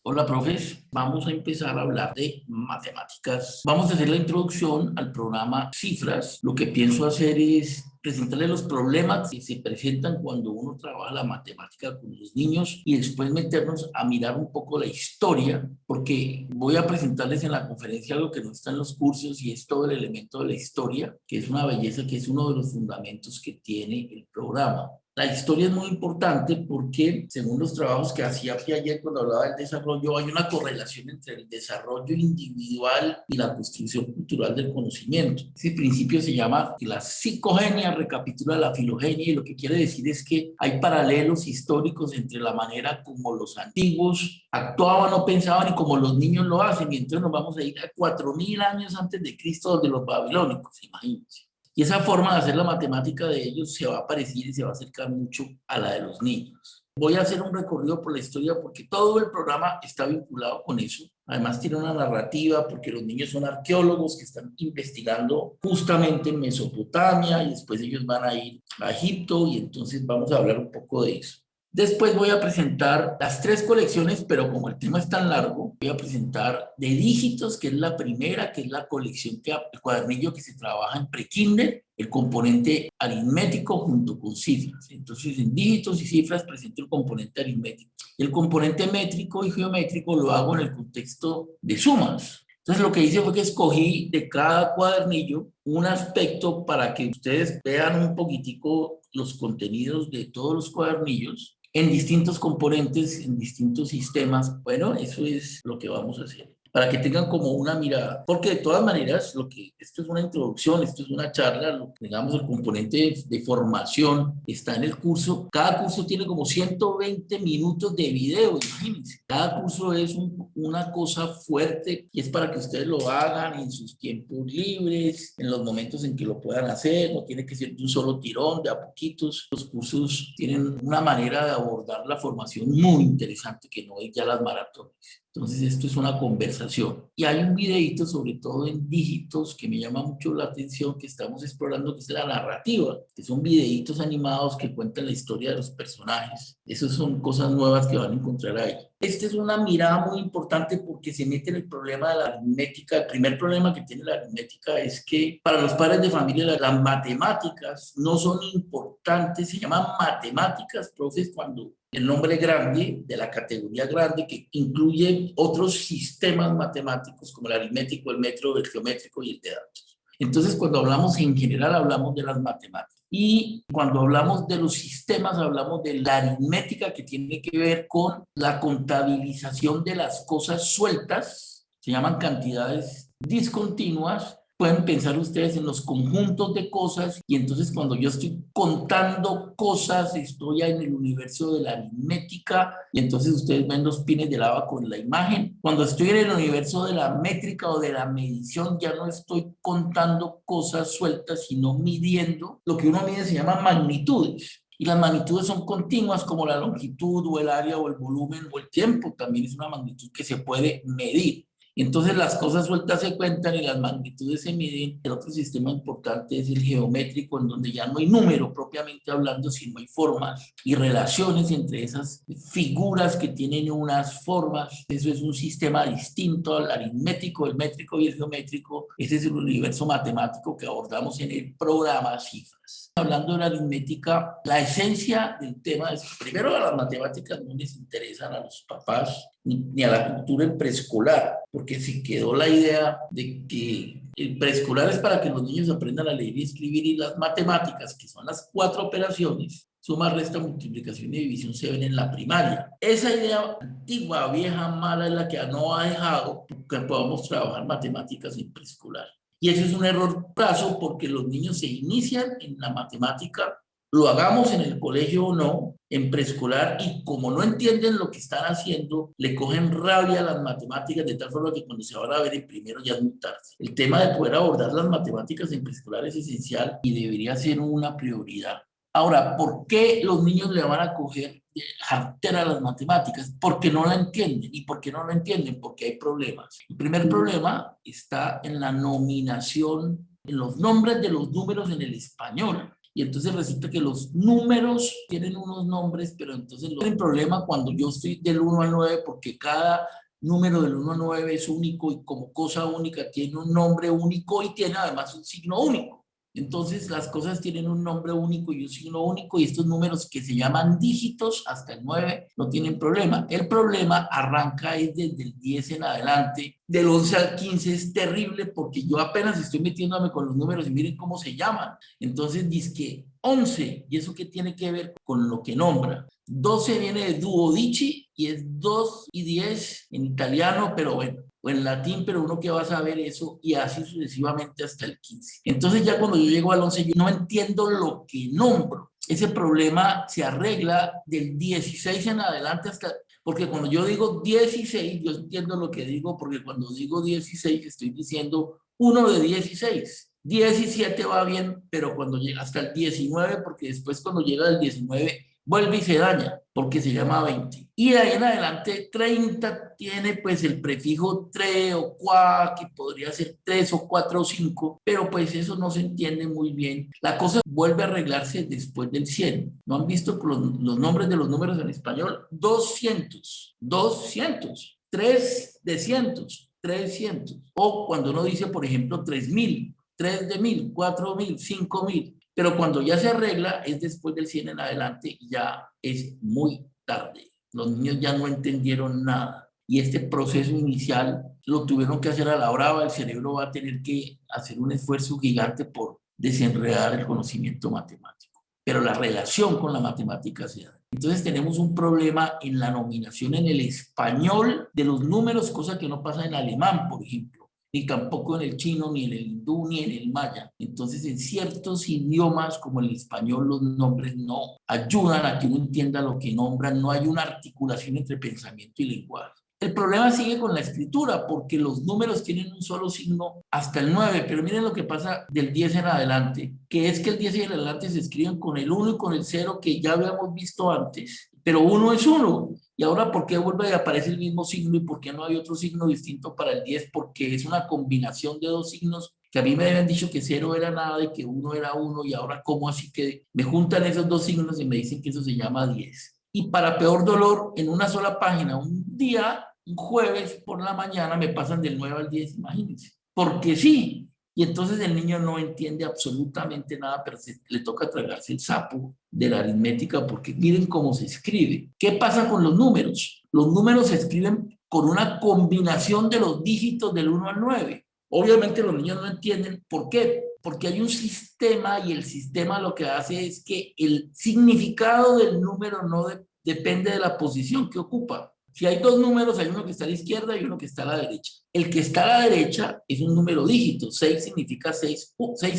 Hola, profes. Vamos a empezar a hablar de matemáticas. Vamos a hacer la introducción al programa Cifras. Lo que pienso hacer es presentarles los problemas que se presentan cuando uno trabaja la matemática con los niños y después meternos a mirar un poco la historia, porque voy a presentarles en la conferencia algo que no está en los cursos y es todo el elemento de la historia, que es una belleza, que es uno de los fundamentos que tiene el programa. La historia es muy importante porque, según los trabajos que hacía ayer cuando hablaba del desarrollo, hay una correlación entre el desarrollo individual y la construcción cultural del conocimiento. Ese principio se llama que la psicogenia recapitula la filogenia, y lo que quiere decir es que hay paralelos históricos entre la manera como los antiguos actuaban o pensaban y como los niños lo hacen. Y entonces nos vamos a ir a 4000 años antes de Cristo, donde los babilónicos, imagínense. Y esa forma de hacer la matemática de ellos se va a parecer y se va a acercar mucho a la de los niños. Voy a hacer un recorrido por la historia porque todo el programa está vinculado con eso. Además tiene una narrativa porque los niños son arqueólogos que están investigando justamente en Mesopotamia y después ellos van a ir a Egipto y entonces vamos a hablar un poco de eso. Después voy a presentar las tres colecciones, pero como el tema es tan largo, voy a presentar de dígitos, que es la primera, que es la colección, el cuadernillo que se trabaja en prekinder, el componente aritmético junto con cifras. Entonces, en dígitos y cifras presento el componente aritmético. El componente métrico y geométrico lo hago en el contexto de sumas. Entonces, lo que hice fue que escogí de cada cuadernillo un aspecto para que ustedes vean un poquitico los contenidos de todos los cuadernillos en distintos componentes, en distintos sistemas. Bueno, eso es lo que vamos a hacer, para que tengan como una mirada, porque de todas maneras, esto es una introducción, esto es una charla, digamos, el componente de formación está en el curso. Cada curso tiene como 120 minutos de video, imagínense. Cada curso es una cosa fuerte y es para que ustedes lo hagan en sus tiempos libres, en los momentos en que lo puedan hacer. No tiene que ser de un solo tirón, de a poquitos. Los cursos tienen una manera de abordar la formación muy interesante, que no es ya las maratones. Entonces, esto es una conversación. Y hay un videíto, sobre todo en dígitos, que me llama mucho la atención, que estamos explorando, que es la narrativa, que son videitos animados que cuentan la historia de los personajes. Esas son cosas nuevas que van a encontrar ahí. Esta es una mirada muy importante porque se mete en el problema de la aritmética. El primer problema que tiene la aritmética es que para los padres de familia las matemáticas no son importantes. Se llaman matemáticas, profes, cuando el nombre grande de la categoría grande, que incluye otros sistemas matemáticos como el aritmético, el metro, el geométrico y el de datos. Entonces, cuando hablamos en general, hablamos de las matemáticas. Y cuando hablamos de los sistemas, hablamos de la aritmética, que tiene que ver con la contabilización de las cosas sueltas. Se llaman cantidades discontinuas. Pueden pensar ustedes en los conjuntos de cosas, y entonces cuando yo estoy contando cosas, estoy en el universo de la aritmética, y entonces ustedes ven los pines de lava con la imagen. Cuando estoy en el universo de la métrica o de la medición, ya no estoy contando cosas sueltas, sino midiendo. Lo que uno mide se llama magnitudes. Y las magnitudes son continuas, como la longitud o el área o el volumen o el tiempo. También es una magnitud que se puede medir. Entonces las cosas sueltas se cuentan y las magnitudes se miden. El otro sistema importante es el geométrico, en donde ya no hay número propiamente hablando, sino hay formas y relaciones entre esas figuras que tienen unas formas. Eso es un sistema distinto al aritmético, el métrico y el geométrico. Ese es el universo matemático que abordamos en el programa Cifras. Hablando de la aritmética, la esencia del tema es, primero, a las matemáticas no les interesan a los papás ni a la cultura en preescolar, porque se quedó la idea de que el preescolar es para que los niños aprendan a leer y escribir, y las matemáticas, que son las 4 operaciones, suma, resta, multiplicación y división, se ven en la primaria. Esa idea antigua, vieja, mala, es la que no ha dejado que podamos trabajar matemáticas en preescolar. Y eso es un error craso, porque los niños se inician en la matemática, lo hagamos en el colegio o no, en preescolar, y como no entienden lo que están haciendo, le cogen rabia a las matemáticas, de tal forma que cuando se van a ver en primero ya es muy tarde. El tema de poder abordar las matemáticas en preescolar es esencial y debería ser una prioridad. Ahora, ¿por qué los niños le van a coger jartera a las matemáticas? Porque no la entienden. ¿Y por qué no la entienden? Porque hay problemas. El primer problema está en la nominación, en los nombres de los números en el español. y entonces resulta que los números tienen unos nombres, pero entonces no hay problema cuando yo estoy del 1 al 9 porque cada número del 1 al 9 es único y como cosa única tiene un nombre único y tiene además un signo único. Entonces las cosas tienen un nombre único y un signo único y estos números que se llaman dígitos hasta el 9 no tienen problema. El problema arranca desde el 10 en adelante, del 11 al 15 es terrible porque yo apenas estoy metiéndome con los números y miren cómo se llaman. Entonces dice que 11, ¿y eso qué tiene que ver con lo que nombra? 12 viene de duodici y es 2 y 10 en italiano, pero bueno, o en latín, pero uno que va a saber eso y así sucesivamente hasta el 15. Entonces ya cuando yo llego al 11 yo no entiendo lo que nombro. Ese problema se arregla del 16 en adelante hasta, porque cuando yo digo 16, yo entiendo lo que digo, porque cuando digo 16 estoy diciendo 1 de 16. 17 va bien, pero cuando llega hasta el 19, porque después cuando llega el 19 vuelve y se daña, porque se llama 20. Y de ahí en adelante 30 tiene pues el prefijo 3 o 4, que podría ser 3 o 4 o 5, pero pues eso no se entiende muy bien. La cosa vuelve a arreglarse después del 100. ¿No han visto los nombres de los números en español? 200, 200, 3 de cientos, 300. O cuando uno dice, por ejemplo, 3000, 3 de 1000, 4000, 5000. Pero cuando ya se arregla es después del 100 en adelante y ya es muy tarde. Los niños ya no entendieron nada. Y este proceso inicial lo tuvieron que hacer a la brava. El cerebro va a tener que hacer un esfuerzo gigante por desenredar el conocimiento matemático. Pero la relación con la matemática se da. Entonces tenemos un problema en la nominación en el español de los números, cosa que no pasa en alemán, por ejemplo, ni tampoco en el chino, ni en el hindú, ni en el maya. Entonces, en ciertos idiomas como el español, los nombres no ayudan a que uno entienda lo que nombran, no hay una articulación entre pensamiento y lenguaje. El problema sigue con la escritura, porque los números tienen un solo signo hasta el 9, pero miren lo que pasa del 10 en adelante, que es que el 10 en adelante se escriben con el 1 y con el 0 que ya habíamos visto antes, pero 1 es 1. Y ahora, ¿por qué vuelve a aparecer el mismo signo y por qué no hay otro signo distinto para el 10? Porque es una combinación de dos signos que a mí me habían dicho que 0 era nada y que 1 era 1, y ahora ¿cómo así que me juntan esos dos signos y me dicen que eso se llama 10? Y para peor dolor, en una sola página, un día, un jueves por la mañana, me pasan del 9 al 10, imagínense. Porque sí. Y entonces el niño no entiende absolutamente nada, pero le toca tragarse el sapo de la aritmética porque miren cómo se escribe. ¿Qué pasa con los números? Los números se escriben con una combinación de los dígitos del 1 al 9. Obviamente los niños no entienden por qué, porque hay un sistema y el sistema lo que hace es que el significado del número no depende de la posición que ocupa. Si hay dos números, hay uno que está a la izquierda y uno que está a la derecha. El que está a la derecha es un número dígito. 6 significa 6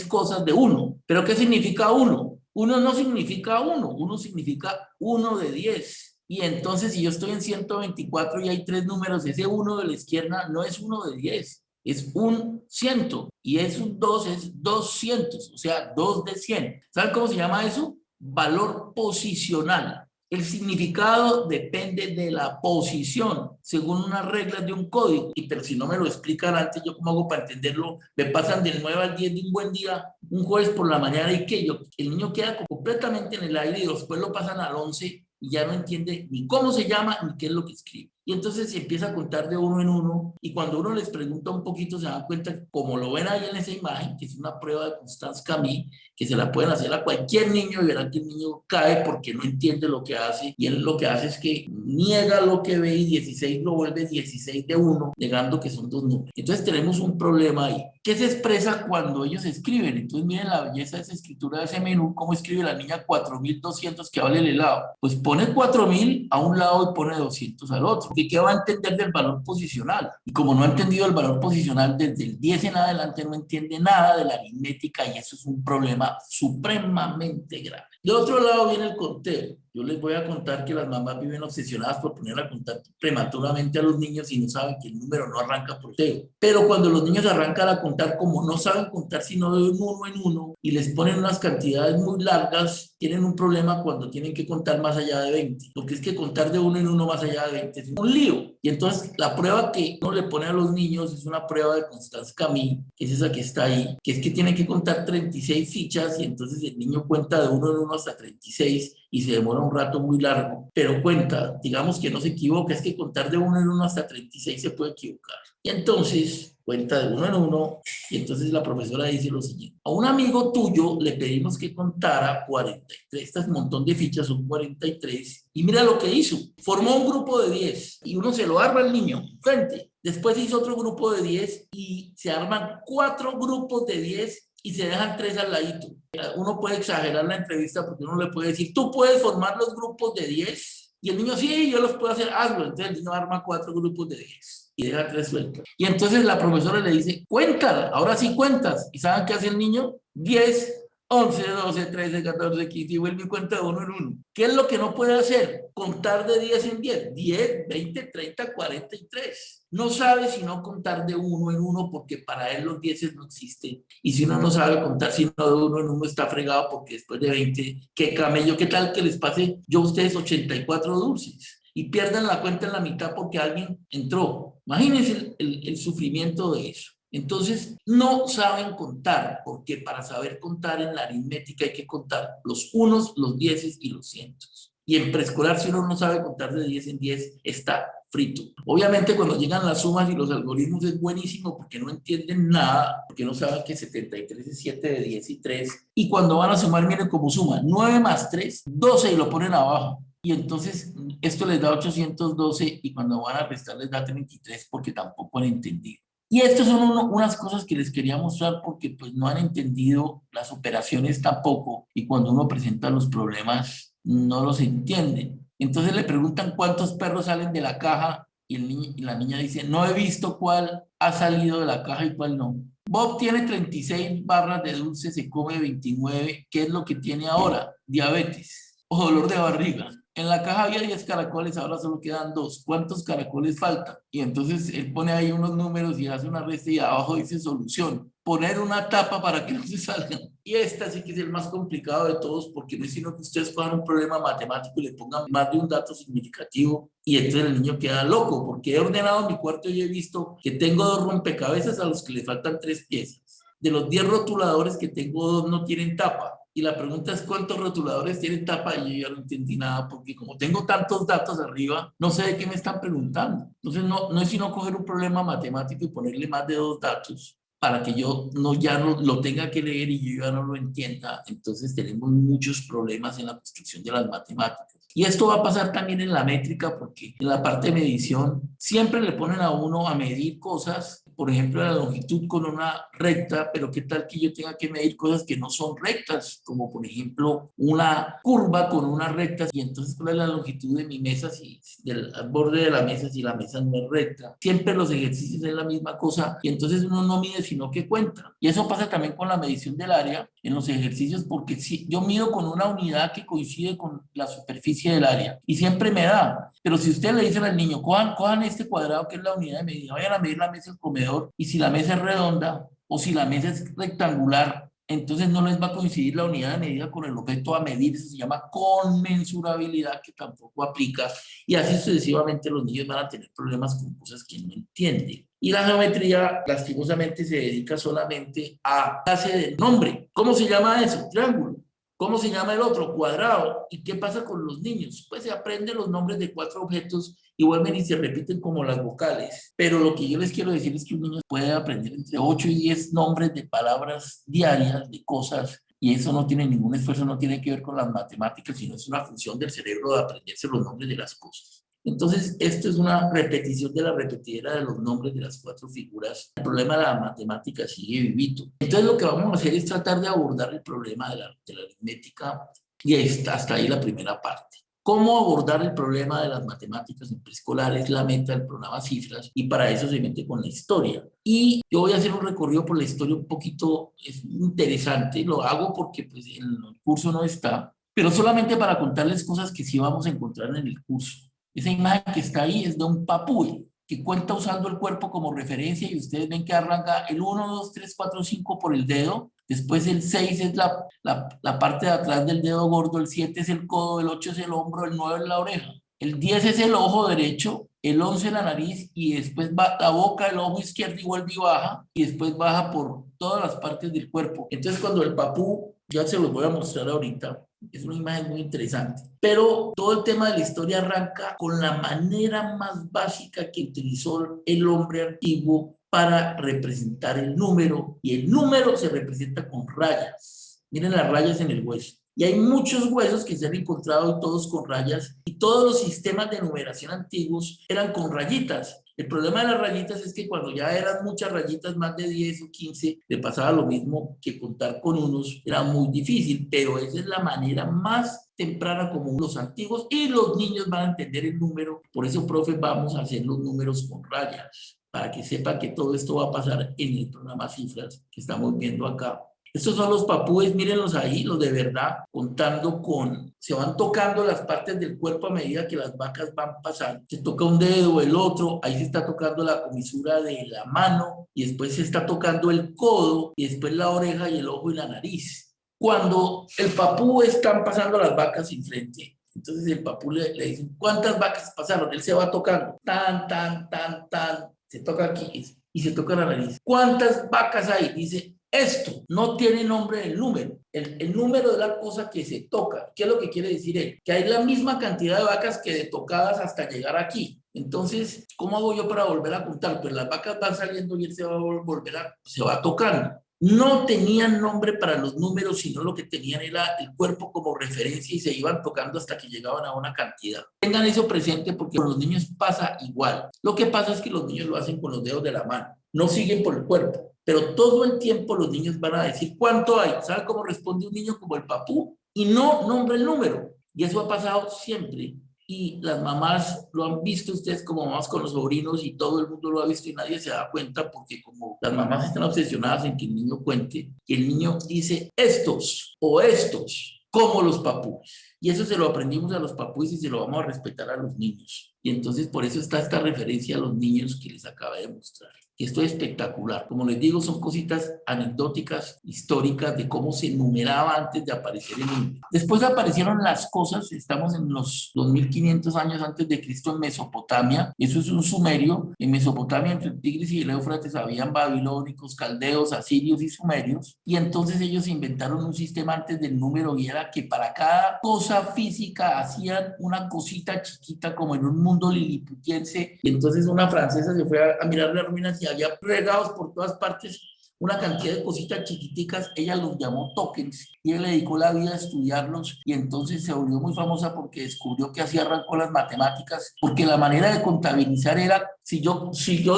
cosas de 1. ¿Pero qué significa 1? 1 no significa 1. 1 significa 1 de 10. Y entonces, si yo estoy en 124 y hay tres números, ese 1 de la izquierda no es 1 de 10. Es un 100. Y es un 2, es 200. O sea, 2 de 100. ¿Saben cómo se llama eso? Valor posicional. El significado depende de la posición, según unas reglas de un código. Pero si no me lo explican antes, ¿yo cómo hago para entenderlo? Me pasan del 9 al 10 de un buen día, un jueves por la mañana, y que el niño queda completamente en el aire y después lo pasan al 11 y ya no entiende ni cómo se llama ni qué es lo que escribe. Y entonces se empieza a contar de uno en uno, y cuando uno les pregunta un poquito se dan cuenta, como lo ven ahí en esa imagen, que es una prueba de Constance Camille, que se la pueden hacer a cualquier niño y verán que el niño cae porque no entiende lo que hace, y él lo que hace es que niega lo que ve y 16 lo vuelve 16 de 1, negando que son dos números. Entonces tenemos un problema ahí. ¿Qué se expresa cuando ellos escriben? Entonces miren la belleza de esa escritura, de ese menú, cómo escribe la niña 4200 que vale el helado. Pues pone 4000 a un lado y pone 200 al otro. ¿Y qué va a entender del valor posicional? Y como no ha entendido el valor posicional desde el 10 en adelante, no entiende nada de la aritmética, y eso es un problema supremamente grave. De otro lado viene el conteo. Yo les voy a contar que las mamás viven obsesionadas por poner a contar prematuramente a los niños y no saben que el número no arranca por cero. Pero cuando los niños arrancan a contar, como no saben contar sino de uno en uno y les ponen unas cantidades muy largas, tienen un problema cuando tienen que contar más allá de 20. Porque es que contar de uno en uno más allá de 20 es un lío. Y entonces la prueba que uno le pone a los niños es una prueba de Constance Camille, que es esa que está ahí, que es que tienen que contar 36 fichas y entonces el niño cuenta de uno en uno hasta 36 y se demora un rato muy largo, pero cuenta, digamos que no se equivoca, es que contar de uno en uno hasta 36 se puede equivocar. Y entonces cuenta de uno en uno y entonces la profesora dice lo siguiente: a un amigo tuyo le pedimos que contara 43, este montón de fichas son 43 y mira lo que hizo, formó un grupo de 10 y uno se lo arma al niño frente, después hizo otro grupo de 10 y se arman 4 grupos de 10 y se dejan 3 al ladito. Uno puede exagerar la entrevista porque uno le puede decir, tú puedes formar los grupos de 10 y el niño, sí, yo los puedo hacer, hazlo. Entonces el niño arma 4 grupos de 10 y deja 3 sueltos. Y entonces la profesora le dice, cuéntala, ahora sí cuentas. ¿Y saben qué hace el niño? 10, 11, 12, 13, 14, 15 y vuelve y cuenta de uno en uno. ¿Qué es lo que no puede hacer? Contar de 10 en 10, 10, 20, 30, 43. No sabe sino contar de uno en uno porque para él los 10 no existen. Y si uno no sabe contar sino de uno en uno está fregado porque después de 20, qué camello, qué tal que les pase yo a ustedes 84 dulces y pierdan la cuenta en la mitad porque alguien entró. Imagínense el sufrimiento de eso. Entonces, no saben contar, porque para saber contar en la aritmética hay que contar los unos, los dieces y los cientos. Y en preescolar, si uno no sabe contar de 10 en 10, está frito. Obviamente, cuando llegan las sumas y los algoritmos es buenísimo porque no entienden nada, porque no saben que 73 es 7 de 10 y 3. Y cuando van a sumar, miren cómo suman: 9 más 3, 12 y lo ponen abajo. Y entonces esto les da 812 y cuando van a restar les da 33 porque tampoco han entendido. Y estas son unas cosas que les quería mostrar porque pues no han entendido las operaciones tampoco y cuando uno presenta los problemas no los entienden. Entonces le preguntan cuántos perros salen de la caja y, y la niña dice, no he visto cuál ha salido de la caja y cuál no. Bob tiene 36 barras de dulce, se come 29. ¿Qué es lo que tiene ahora? Diabetes o dolor de barriga. En la caja había 10 caracoles, ahora solo quedan 2. ¿Cuántos caracoles faltan? Y entonces él pone ahí unos números y hace una resta y abajo dice solución. Poner una tapa para que no se salgan. Y esta sí que es el más complicado de todos porque no es sino que ustedes cojan un problema matemático y le pongan más de un dato significativo y entonces el niño queda loco porque he ordenado mi cuarto y he visto que tengo 2 rompecabezas a los que le faltan 3 piezas. De los 10 rotuladores que tengo, 2 no tienen tapa. Y la pregunta es cuántos rotuladores tienen tapa y yo ya no entendí nada porque como tengo tantos datos arriba, no sé de qué me están preguntando. Entonces no es sino coger un problema matemático y ponerle más de 2 datos para que yo ya no lo tenga que leer y yo ya no lo entienda. Entonces tenemos muchos problemas en la construcción de las matemáticas. Y esto va a pasar también en la métrica porque en la parte de medición siempre le ponen a uno a medir cosas, por ejemplo la longitud con una recta, pero qué tal que yo tenga que medir cosas que no son rectas, como por ejemplo una curva con una recta y entonces cuál es la longitud de mi mesa si del borde de la mesa si la mesa no es recta. Siempre los ejercicios es la misma cosa y entonces uno no mide sino que cuenta. Y eso pasa también con la medición del área en los ejercicios porque si yo mido con una unidad que coincide con la superficie del área y siempre me da, pero si usted le dicen al niño cojan este cuadrado que es la unidad de medida, vayan a medir la mesa del comedor y si la mesa es redonda o si la mesa es rectangular, entonces no les va a coincidir la unidad de medida con el objeto a medir, eso se llama conmensurabilidad que tampoco aplica y así sucesivamente los niños van a tener problemas con cosas que no entienden. Y la geometría lastimosamente se dedica solamente a clase de nombre. ¿Cómo se llama eso? Triángulo. ¿Cómo se llama el otro? Cuadrado. ¿Y qué pasa con los niños? Pues se aprenden los nombres de 4 objetos y vuelven y se repiten como las vocales. Pero lo que yo les quiero decir es que un niño puede aprender entre 8 y 10 nombres de palabras diarias, de cosas, y eso no tiene ningún esfuerzo, no tiene que ver con las matemáticas, sino es una función del cerebro de aprenderse los nombres de las cosas. Entonces, esto es una repetición de la repetidera de los nombres de las 4 figuras. El problema de la matemática sigue vivito. Entonces, lo que vamos a hacer es tratar de abordar el problema de la aritmética y hasta ahí la primera parte. ¿Cómo abordar el problema de las matemáticas en preescolar? Es la meta del programa Cifras y para eso se mete con la historia. Y yo voy a hacer un recorrido por la historia un poquito es interesante. Lo hago porque pues, en el curso no está, pero solamente para contarles cosas que sí vamos a encontrar en el curso. Esa imagen que está ahí es de un papúe que cuenta usando el cuerpo como referencia y ustedes ven que arranca el 1, 2, 3, 4, 5 por el dedo, después el 6 es la parte de atrás del dedo gordo, el 7 es el codo, el 8 es el hombro, el 9 es la oreja, el 10 es el ojo derecho, el 11 la nariz y después va la boca, el ojo izquierdo y vuelve y baja y después baja por todas las partes del cuerpo. Entonces cuando el papú, ya se los voy a mostrar ahorita, es una imagen muy interesante. Pero todo el tema de la historia arranca con la manera más básica que utilizó el hombre antiguo para representar el número, y el número se representa con rayas. Miren las rayas en el hueso. Y hay muchos huesos que se han encontrado todos con rayas, y todos los sistemas de numeración antiguos eran con rayitas. El problema de las rayitas es que cuando ya eran muchas rayitas, más de 10 o 15, le pasaba lo mismo que contar con unos, era muy difícil, pero esa es la manera más temprana como los antiguos, y los niños van a entender el número. Por eso, profe, vamos a hacer los números con rayas, para que sepa que todo esto va a pasar en el programa Cifras que estamos viendo acá. Estos son los papúes, mírenlos ahí, los de verdad, contando con, se van tocando las partes del cuerpo a medida que las vacas van pasando. Se toca un dedo, el otro, ahí se está tocando la comisura de la mano, y después se está tocando el codo, y después la oreja y el ojo y la nariz. Cuando el papú están pasando las vacas enfrente, entonces el papú le dicen, ¿cuántas vacas pasaron? Él se va tocando, tan, tan, tan, tan, se toca aquí y se toca la nariz. ¿Cuántas vacas hay? Dice, esto no tiene nombre del número. El número de la cosa que se toca. ¿Qué es lo que quiere decir él? Que hay la misma cantidad de vacas que de tocadas hasta llegar aquí. Entonces, ¿cómo hago yo para volver a contar? Pues las vacas van saliendo y él se va a volver se va tocando. No tenían nombre para los números, sino lo que tenían era el cuerpo como referencia y se iban tocando hasta que llegaban a una cantidad. Tengan eso presente porque con los niños pasa igual. Lo que pasa es que los niños lo hacen con los dedos de la mano, no siguen por el cuerpo, pero todo el tiempo los niños van a decir cuánto hay. ¿Sabe cómo responde un niño como el papú? Y no nombra el número. Y eso ha pasado siempre. Y las mamás lo han visto ustedes como mamás con los sobrinos y todo el mundo lo ha visto y nadie se da cuenta porque como las mamás están obsesionadas en que el niño cuente, que el niño dice estos o estos como los papús. Y eso se lo aprendimos a los papús y se lo vamos a respetar a los niños. Y entonces por eso está esta referencia a los niños que les acabé de mostrar. Esto es espectacular. Como les digo, son cositas anecdóticas, históricas, de cómo se numeraba antes de aparecer el número. Después aparecieron las cosas, estamos en los 2500 años antes de Cristo en Mesopotamia. Eso es un sumerio. En Mesopotamia, entre el Tigris y el Éufrates, habían babilónicos, caldeos, asirios y sumerios. Y entonces ellos inventaron un sistema antes del número y era que para cada cosa física hacían una cosita chiquita como en un mundo liliputiense. Y entonces una francesa se fue a mirar las ruinas y había regados por todas partes una cantidad de cositas chiquiticas. Ella los llamó tokens y él le dedicó la vida a estudiarlos y entonces se volvió muy famosa porque descubrió que así arrancó las matemáticas, porque la manera de contabilizar era, si yo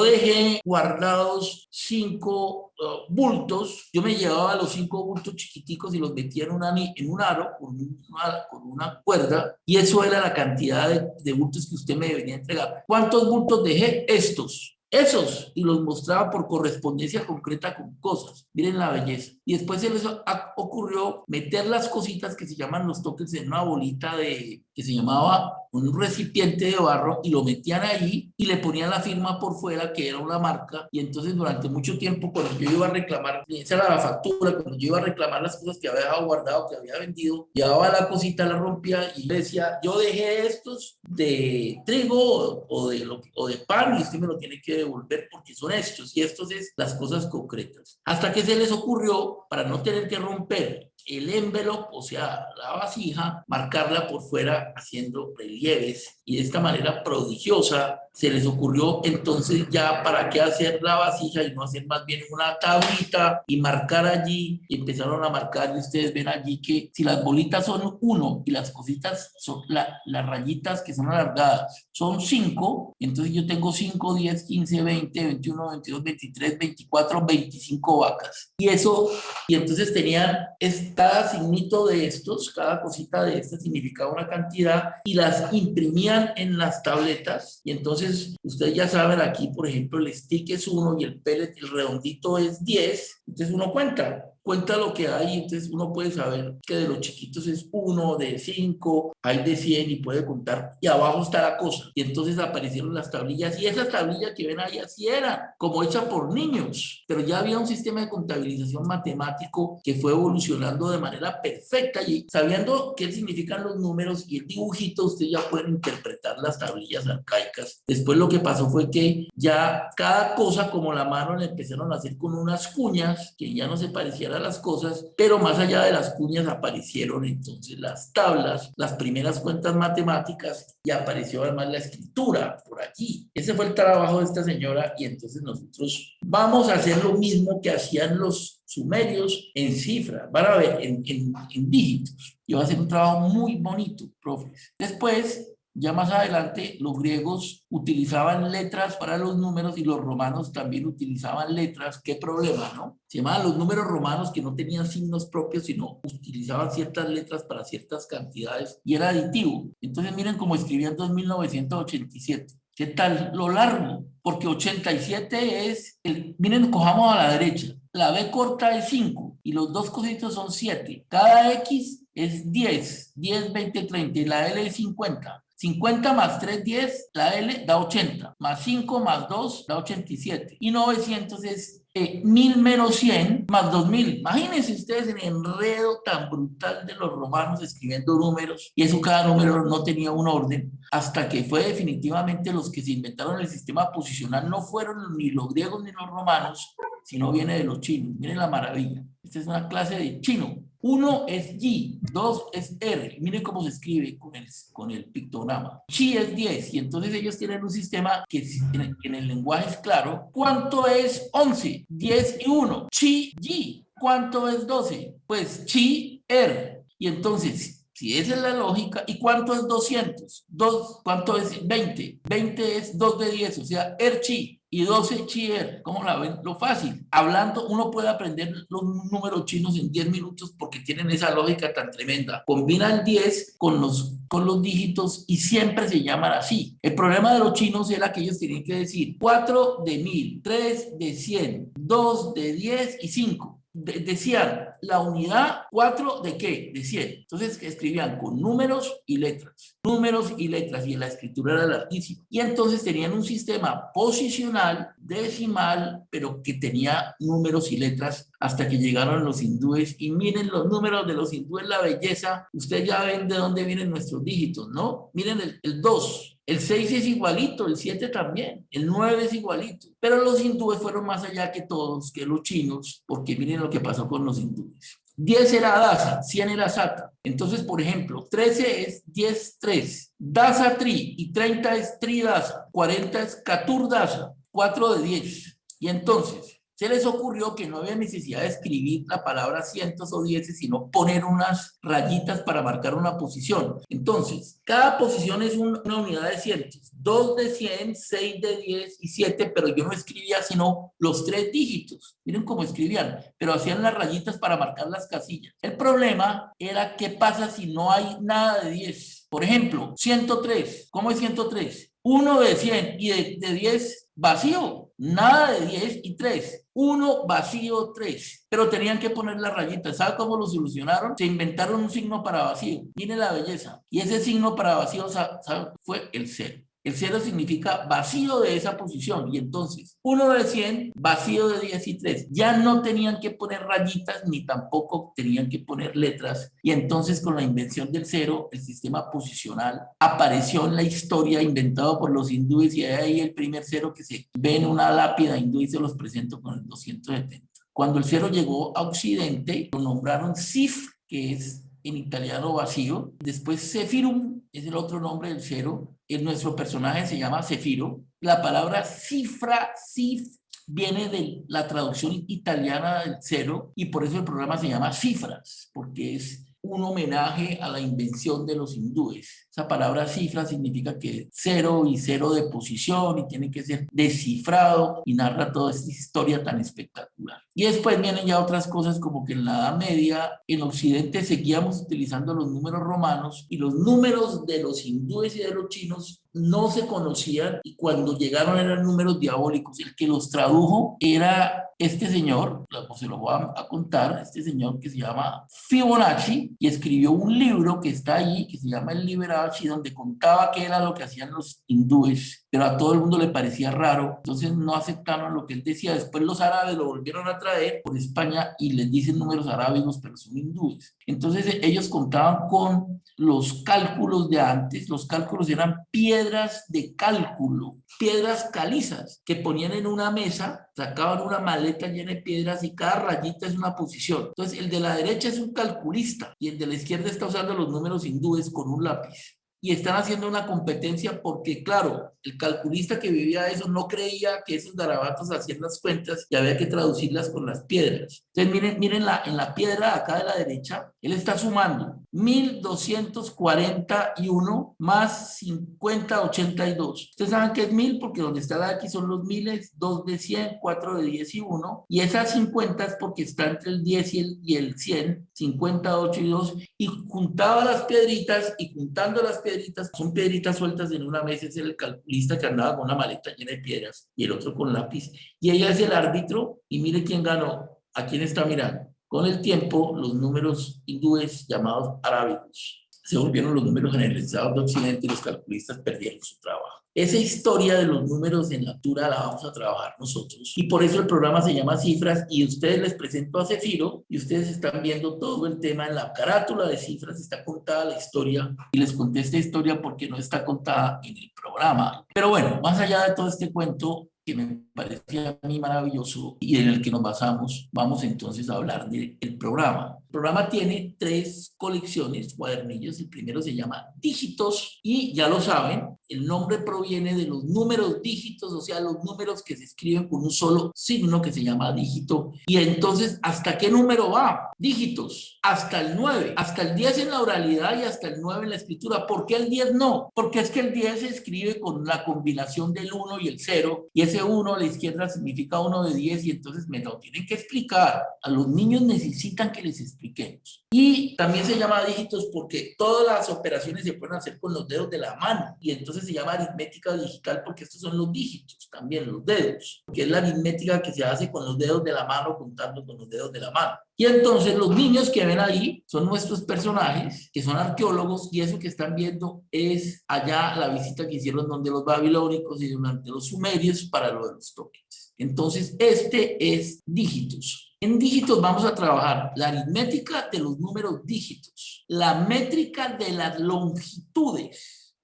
dejé guardados 5 bultos, yo me llevaba los 5 bultos chiquiticos y los metía en un aro con una cuerda, y eso era la cantidad de bultos que usted me debería entregar. ¿Cuántos bultos dejé? Esos, y los mostraba por correspondencia concreta con cosas. Miren la belleza. Y después se les ocurrió meter las cositas que se llaman los tokens en una bolita que se llamaba un recipiente de barro, y lo metían ahí y le ponían la firma por fuera que era una marca. Y entonces durante mucho tiempo, cuando yo iba a reclamar, esa era la factura, cuando yo iba a reclamar las cosas que había dejado guardado, que había vendido, llevaba la cosita, la rompía y decía, yo dejé estos de trigo o de pan y usted me lo tiene que devolver porque son estos, y estos es las cosas concretas. Hasta que se les ocurrió, para no tener que romper el envelope, o sea, la vasija, marcarla por fuera haciendo relieves, y de esta manera prodigiosa se les ocurrió entonces ya para qué hacer la vasija y no hacer más bien una tablita y marcar allí, y empezaron a marcar y ustedes ven allí que si las bolitas son 1 y las cositas son las rayitas que son alargadas son 5, entonces yo tengo 5, 10, 15, 20, 21, 22, 23, 24, 25 vacas. Y entonces tenían cada signito de estos, cada cosita de estas significaba una cantidad, y las imprimían en las tabletas. Y entonces ustedes ya saben, aquí por ejemplo el stick es 1 y el pellet, el redondito es 10, entonces uno cuenta cuenta lo que hay, entonces uno puede saber que de los chiquitos es 1, de 5, hay de 100 y puede contar, y abajo está la cosa. Y entonces aparecieron las tablillas, y esas tablillas que ven ahí así eran, como hechas por niños, pero ya había un sistema de contabilización matemático que fue evolucionando de manera perfecta, y sabiendo qué significan los números y el dibujito, usted ya puede interpretar las tablillas arcaicas. Después lo que pasó fue que ya cada cosa como la mano le empezaron a hacer con unas cuñas que ya no se parecían a las cosas, pero más allá de las cuñas aparecieron entonces las tablas, las primeras cuentas matemáticas, y apareció además la escritura por allí. Ese fue el trabajo de esta señora, y entonces nosotros vamos a hacer lo mismo que hacían los sumerios en cifras, van a ver, en dígitos, y va a ser un trabajo muy bonito, profes. Después, ya más adelante, los griegos utilizaban letras para los números y los romanos también utilizaban letras. ¿Qué problema, no? Se llamaban los números romanos, que no tenían signos propios, sino utilizaban ciertas letras para ciertas cantidades y era aditivo. Entonces miren cómo escribían en 1987. ¿Qué tal lo largo? Porque 87 es, miren, cojamos a la derecha. La B corta es 5 y los dos cositos son 7. Cada X es 10, 10, 20, 30 y la L es 50. 50 más 3, 10, la L da 80, más 5 más 2 da 87. Y 900 es 1000 menos 100 más 2000. Imagínense ustedes el enredo tan brutal de los romanos escribiendo números, y eso cada número no tenía un orden, hasta que fue definitivamente los que se inventaron el sistema posicional, no fueron ni los griegos ni los romanos, sino viene de los chinos. Miren la maravilla. Esta es una clase de chino. 1 es Y, 2 es R. Miren cómo se escribe con el pictograma. Chi es 10, y entonces ellos tienen un sistema que en el lenguaje es claro. ¿Cuánto es 11? 10 y 1. Chi, Y. ¿Cuánto es 12? Pues chi, R. Y entonces, si esa es la lógica, ¿y cuánto es 200? ¿Cuánto es 20? 20 es 2 de 10, o sea, chi. Y 12 chier, ¿cómo la ven? Lo fácil. Hablando, uno puede aprender los números chinos en 10 minutos porque tienen esa lógica tan tremenda. Combinan 10 con los dígitos y siempre se llaman así. El problema de los chinos era que ellos tenían que decir 4 de 1000, 3 de 100, 2 de 10 y 5. Decían la unidad 4 de qué, de 100. Entonces escribían con números y letras, y la escritura era larguísima. Y entonces tenían un sistema posicional, decimal, pero que tenía números y letras, hasta que llegaron los hindúes. Y miren los números de los hindúes, la belleza. Ustedes ya ven de dónde vienen nuestros dígitos, ¿no? Miren el 2. El 6 es igualito, el 7 también, el 9 es igualito. Pero los hindúes fueron más allá que todos, que los chinos, porque miren lo que pasó con los hindúes. 10 era dasa, 100 era sata. Entonces, por ejemplo, 13 es 10, 3. Dasa tri, y 30 es tridasa. 40 es caturdasa, 4 de 10. Y entonces, se les ocurrió que no había necesidad de escribir la palabra cientos o dieces, sino poner unas rayitas para marcar una posición. Entonces, cada posición es una unidad de cientos. 2 de 100, 6 de 10 y 7, pero yo no escribía sino los 3 dígitos. Miren cómo escribían, pero hacían las rayitas para marcar las casillas. El problema era qué pasa si no hay nada de 10. Por ejemplo, 103. ¿Cómo es 103? 1 de 100 y de 10 vacío. Nada de 10 y 3. 1 vacío 3. Pero tenían que poner la rayita. ¿Sabe cómo lo solucionaron? Se inventaron un signo para vacío. Miren la belleza. Y ese signo para vacío, ¿sabe? Fue el 0. El 0 significa vacío de esa posición. Y entonces, 1 de 100, vacío de 10 y 3. Ya no tenían que poner rayitas, ni tampoco tenían que poner letras. Y entonces, con la invención del 0, el sistema posicional apareció en la historia, inventado por los hindúes. Y ahí el primer 0 que se ve en una lápida hindú, y se los presento con el 270. Cuando el 0 llegó a Occidente, lo nombraron Sif, que es en italiano vacío. Después Sefirum es el otro nombre del 0. Nuestro personaje se llama Cefiro. La palabra cifra, cif, viene de la traducción italiana del 0, y por eso el programa se llama Cifras, porque es un homenaje a la invención de los hindúes. Esa palabra cifra significa que 0 y 0 de posición, y tiene que ser descifrado, y narra toda esta historia tan espectacular. Y después vienen ya otras cosas, como que en la Edad Media en Occidente seguíamos utilizando los números romanos, y los números de los hindúes y de los chinos no se conocían y cuando llegaron eran números diabólicos. El que los tradujo era este señor, pues se lo voy a contar, este señor que se llama Fibonacci, y escribió un libro que está allí, que se llama el Liberace, donde contaba qué era lo que hacían los hindúes, pero a todo el mundo le parecía raro, entonces no aceptaron lo que él decía. Después los árabes lo volvieron a traer por España y les dicen números arábigos, pero son hindúes. Entonces ellos contaban con los cálculos de antes. Los cálculos eran piedras de cálculo, piedras calizas que ponían en una mesa, sacaban una maleta llena de piedras y cada rayita es una posición. Entonces el de la derecha es un calculista y el de la izquierda está usando los números hindúes con un lápiz. Y están haciendo una competencia porque, claro, el calculista que vivía eso no creía que esos garabatos hacían las cuentas y había que traducirlas con las piedras. Entonces, miren en la piedra acá de la derecha, él está sumando 1241 más 5082. Ustedes saben que es 1000 porque donde está la X son los miles, 2 de 100, 4 de 10 y 1. Y esas 50 es porque está entre el 10 y el 100, 58 y 2. Y juntaba las piedritas y juntando las piedritas, son piedritas sueltas en una mesa, es el calculista que andaba con una maleta llena de piedras y el otro con lápiz. Y ella es el árbitro y mire quién ganó, a quién está mirando. Con el tiempo, los números hindúes llamados arábigos se volvieron los números generalizados de Occidente y los calculistas perdieron su trabajo. Esa historia de los números en la altura la vamos a trabajar nosotros y por eso el programa se llama Cifras y ustedes les presento a Cefiro y ustedes están viendo todo el tema en la carátula de Cifras, está contada la historia y les conté esta historia porque no está contada en el programa. Pero bueno, más allá de todo este cuento que me parecía a mí maravilloso y en el que nos basamos, vamos entonces a hablar del programa. El programa tiene 3 colecciones, cuadernillos. El primero se llama Dígitos y ya lo saben, el nombre proviene de los números dígitos, o sea, los números que se escriben con un solo signo que se llama dígito. Y entonces, ¿hasta qué número va? Dígitos, hasta el 9, hasta el 10 en la oralidad y hasta el 9 en la escritura. ¿Por qué el 10 no? Porque es que el 10 se escribe con la combinación del 1 y el 0 y ese 1 a la izquierda significa 1 de 10 y entonces me lo tienen que explicar. A los niños necesitan que les expliquemos. Y también se llama dígitos porque todas las operaciones se pueden hacer con los dedos de la mano y entonces se llama aritmética digital porque estos son los dígitos, también los dedos, que es la aritmética que se hace con los dedos de la mano contando con los dedos de la mano. Y entonces los niños que ven ahí son nuestros personajes, que son arqueólogos, y eso que están viendo es allá la visita que hicieron donde los babilónicos y durante los sumerios para lo de los tokens. Entonces, este es dígitos. En dígitos vamos a trabajar la aritmética de los números dígitos, la métrica de las longitudes,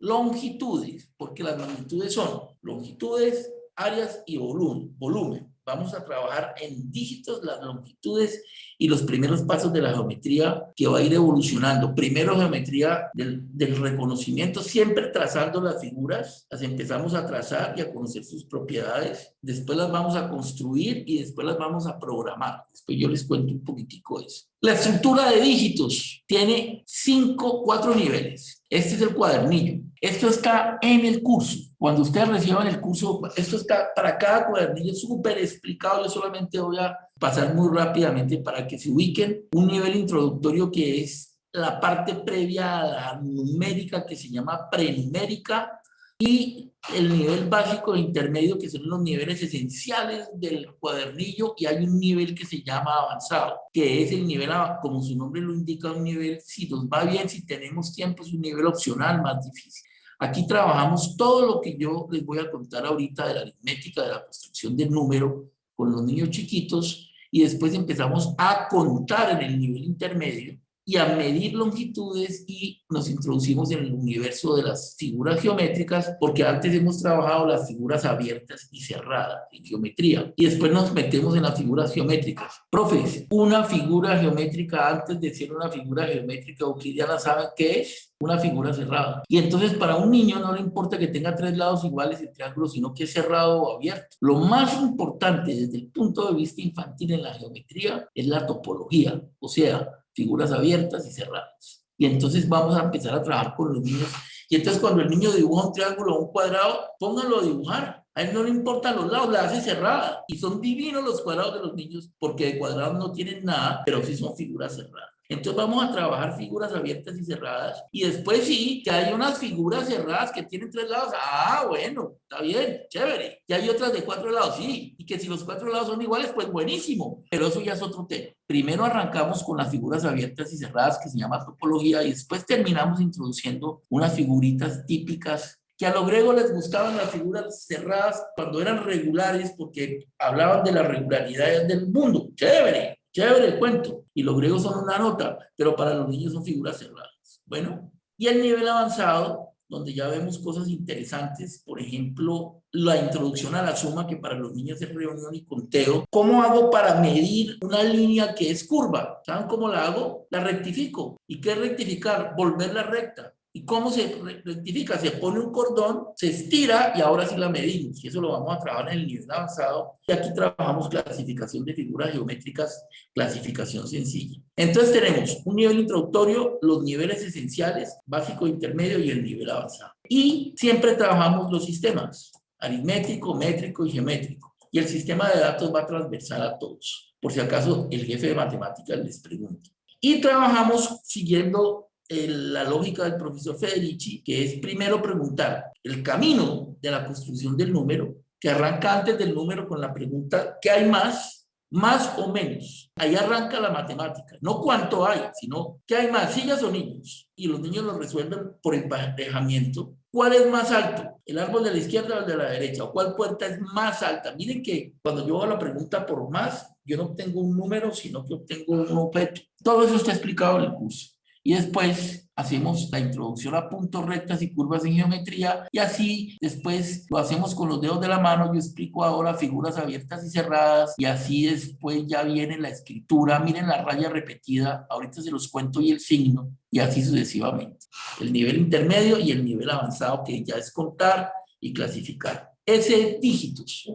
porque las magnitudes son longitudes, áreas y volumen. Vamos a trabajar en dígitos las longitudes y los primeros pasos de la geometría que va a ir evolucionando. Primero geometría del reconocimiento, siempre trazando las figuras, las empezamos a trazar y a conocer sus propiedades, después las vamos a construir y después las vamos a programar. Después yo les cuento un poquitico de eso. La estructura de dígitos tiene 4 niveles. Este es el cuadernillo. Esto está en el curso. Cuando ustedes reciban el curso, esto está para cada cuadernillo súper explicado. Yo solamente voy a pasar muy rápidamente para que se ubiquen. Un nivel introductorio que es la parte previa a la numérica que se llama prenumérica y el nivel básico e intermedio que son los niveles esenciales del cuadernillo y hay un nivel que se llama avanzado, que es el nivel, como su nombre lo indica, un nivel, si nos va bien, si tenemos tiempo, es un nivel opcional más difícil. Aquí trabajamos todo lo que yo les voy a contar ahorita de la aritmética, de la construcción del número con los niños chiquitos y después empezamos a contar en el nivel intermedio y a medir longitudes y nos introducimos en el universo de las figuras geométricas porque antes hemos trabajado las figuras abiertas y cerradas en geometría y después nos metemos en las figuras geométricas. Profes, una figura geométrica antes de ser una figura geométrica euclidiana, ¿saben qué es? Una figura cerrada. Y entonces para un niño no le importa que tenga 3 lados iguales el triángulo, sino que es cerrado o abierto. Lo más importante desde el punto de vista infantil en la geometría es la topología, o sea, figuras abiertas y cerradas. Y entonces vamos a empezar a trabajar con los niños. Y entonces cuando el niño dibuja un triángulo o un cuadrado, pónganlo a dibujar. A él no le importan los lados, la hace cerrada. Y son divinos los cuadrados de los niños porque de cuadrados no tienen nada, pero sí son figuras cerradas. Entonces vamos a trabajar figuras abiertas y cerradas. Y después sí, que hay unas figuras cerradas que tienen 3 lados. Ah, bueno, está bien, chévere. Y hay otras de 4 lados, sí. Y que si los 4 lados son iguales, pues buenísimo. Pero eso ya es otro tema. Primero arrancamos con las figuras abiertas y cerradas, que se llama topología, y después terminamos introduciendo unas figuritas típicas que a los griegos les gustaban las figuras cerradas cuando eran regulares porque hablaban de las regularidades del mundo. Chévere, chévere el cuento. Y los griegos son una nota, pero para los niños son figuras cerradas. Bueno, y el nivel avanzado, donde ya vemos cosas interesantes, por ejemplo, la introducción a la suma, que para los niños es reunión y conteo. ¿Cómo hago para medir una línea que es curva? ¿Saben cómo la hago? La rectifico. ¿Y qué es rectificar? Volverla recta. ¿Y cómo se rectifica? Se pone un cordón, se estira y ahora sí la medimos. Y eso lo vamos a trabajar en el nivel avanzado. Y aquí trabajamos clasificación de figuras geométricas, clasificación sencilla. Entonces tenemos un nivel introductorio, los niveles esenciales, básico, intermedio y el nivel avanzado. Y siempre trabajamos los sistemas, aritmético, métrico y geométrico. Y el sistema de datos va transversal a todos. Por si acaso el jefe de matemáticas les pregunta. Y trabajamos siguiendo la lógica del profesor Federici, que es primero preguntar el camino de la construcción del número, que arranca antes del número con la pregunta ¿qué hay más o menos? Ahí arranca la matemática, no cuánto hay, sino ¿qué hay más? Sillas o niños. Y los niños lo resuelven por emparejamiento. ¿Cuál es más alto? ¿El árbol de la izquierda o el de la derecha? ¿O cuál puerta es más alta? Miren que cuando yo hago la pregunta por más, yo no obtengo un número, sino que obtengo un objeto. Todo eso está explicado en el curso. Y después hacemos la introducción a puntos, rectas y curvas en geometría, y así después lo hacemos con los dedos de la mano. Yo explico ahora figuras abiertas y cerradas, y así después ya viene la escritura. Miren la raya repetida, ahorita se los cuento, y el signo, y así sucesivamente. El nivel intermedio y el nivel avanzado, que ya es contar y clasificar. Ese dígitos,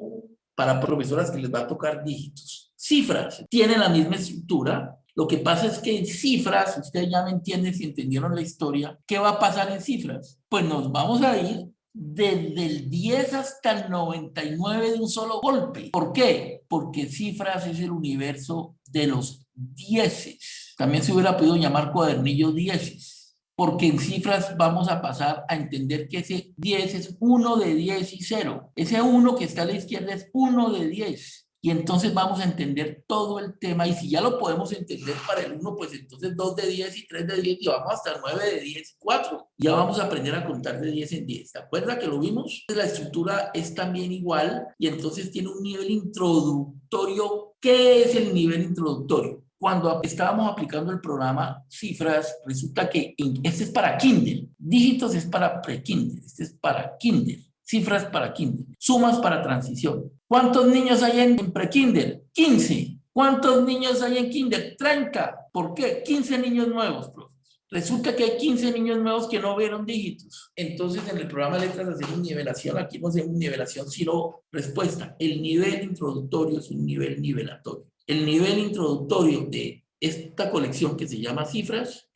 para profesoras que les va a tocar dígitos. Cifras, tienen la misma estructura. Lo que pasa es que en cifras, ustedes ya me entienden si entendieron la historia, ¿qué va a pasar en cifras? Pues nos vamos a ir desde el 10 hasta el 99 de un solo golpe. ¿Por qué? Porque cifras es el universo de los dieces. También se hubiera podido llamar cuadernillo dieces, porque en cifras vamos a pasar a entender que ese 10 es 1 de 10 y 0. Ese 1 que está a la izquierda es 1 de 10. Y entonces vamos a entender todo el tema, y si ya lo podemos entender para el 1, pues entonces 2 de 10 y 3 de 10, y vamos hasta 9 de 10 y 4. Ya vamos a aprender a contar de 10 en 10. ¿Se acuerda que lo vimos? La estructura es también igual, y entonces tiene un nivel introductorio. ¿Qué es el nivel introductorio? Cuando estábamos aplicando el programa Cifras, resulta que este es para Kinder, dígitos es para pre-Kinder, este es para Kinder. Cifras para kinder, sumas para transición. ¿Cuántos niños hay en pre-kinder? 15. ¿Cuántos niños hay en kinder? 30. ¿Por qué? 15 niños nuevos, profe. Resulta que hay 15 niños nuevos que no vieron dígitos. Entonces, en el programa de letras hacemos nivelación. Aquí no hacemos nivelación, sino respuesta. El nivel introductorio es un nivel nivelatorio. El nivel introductorio de esta colección que se llama Cifras,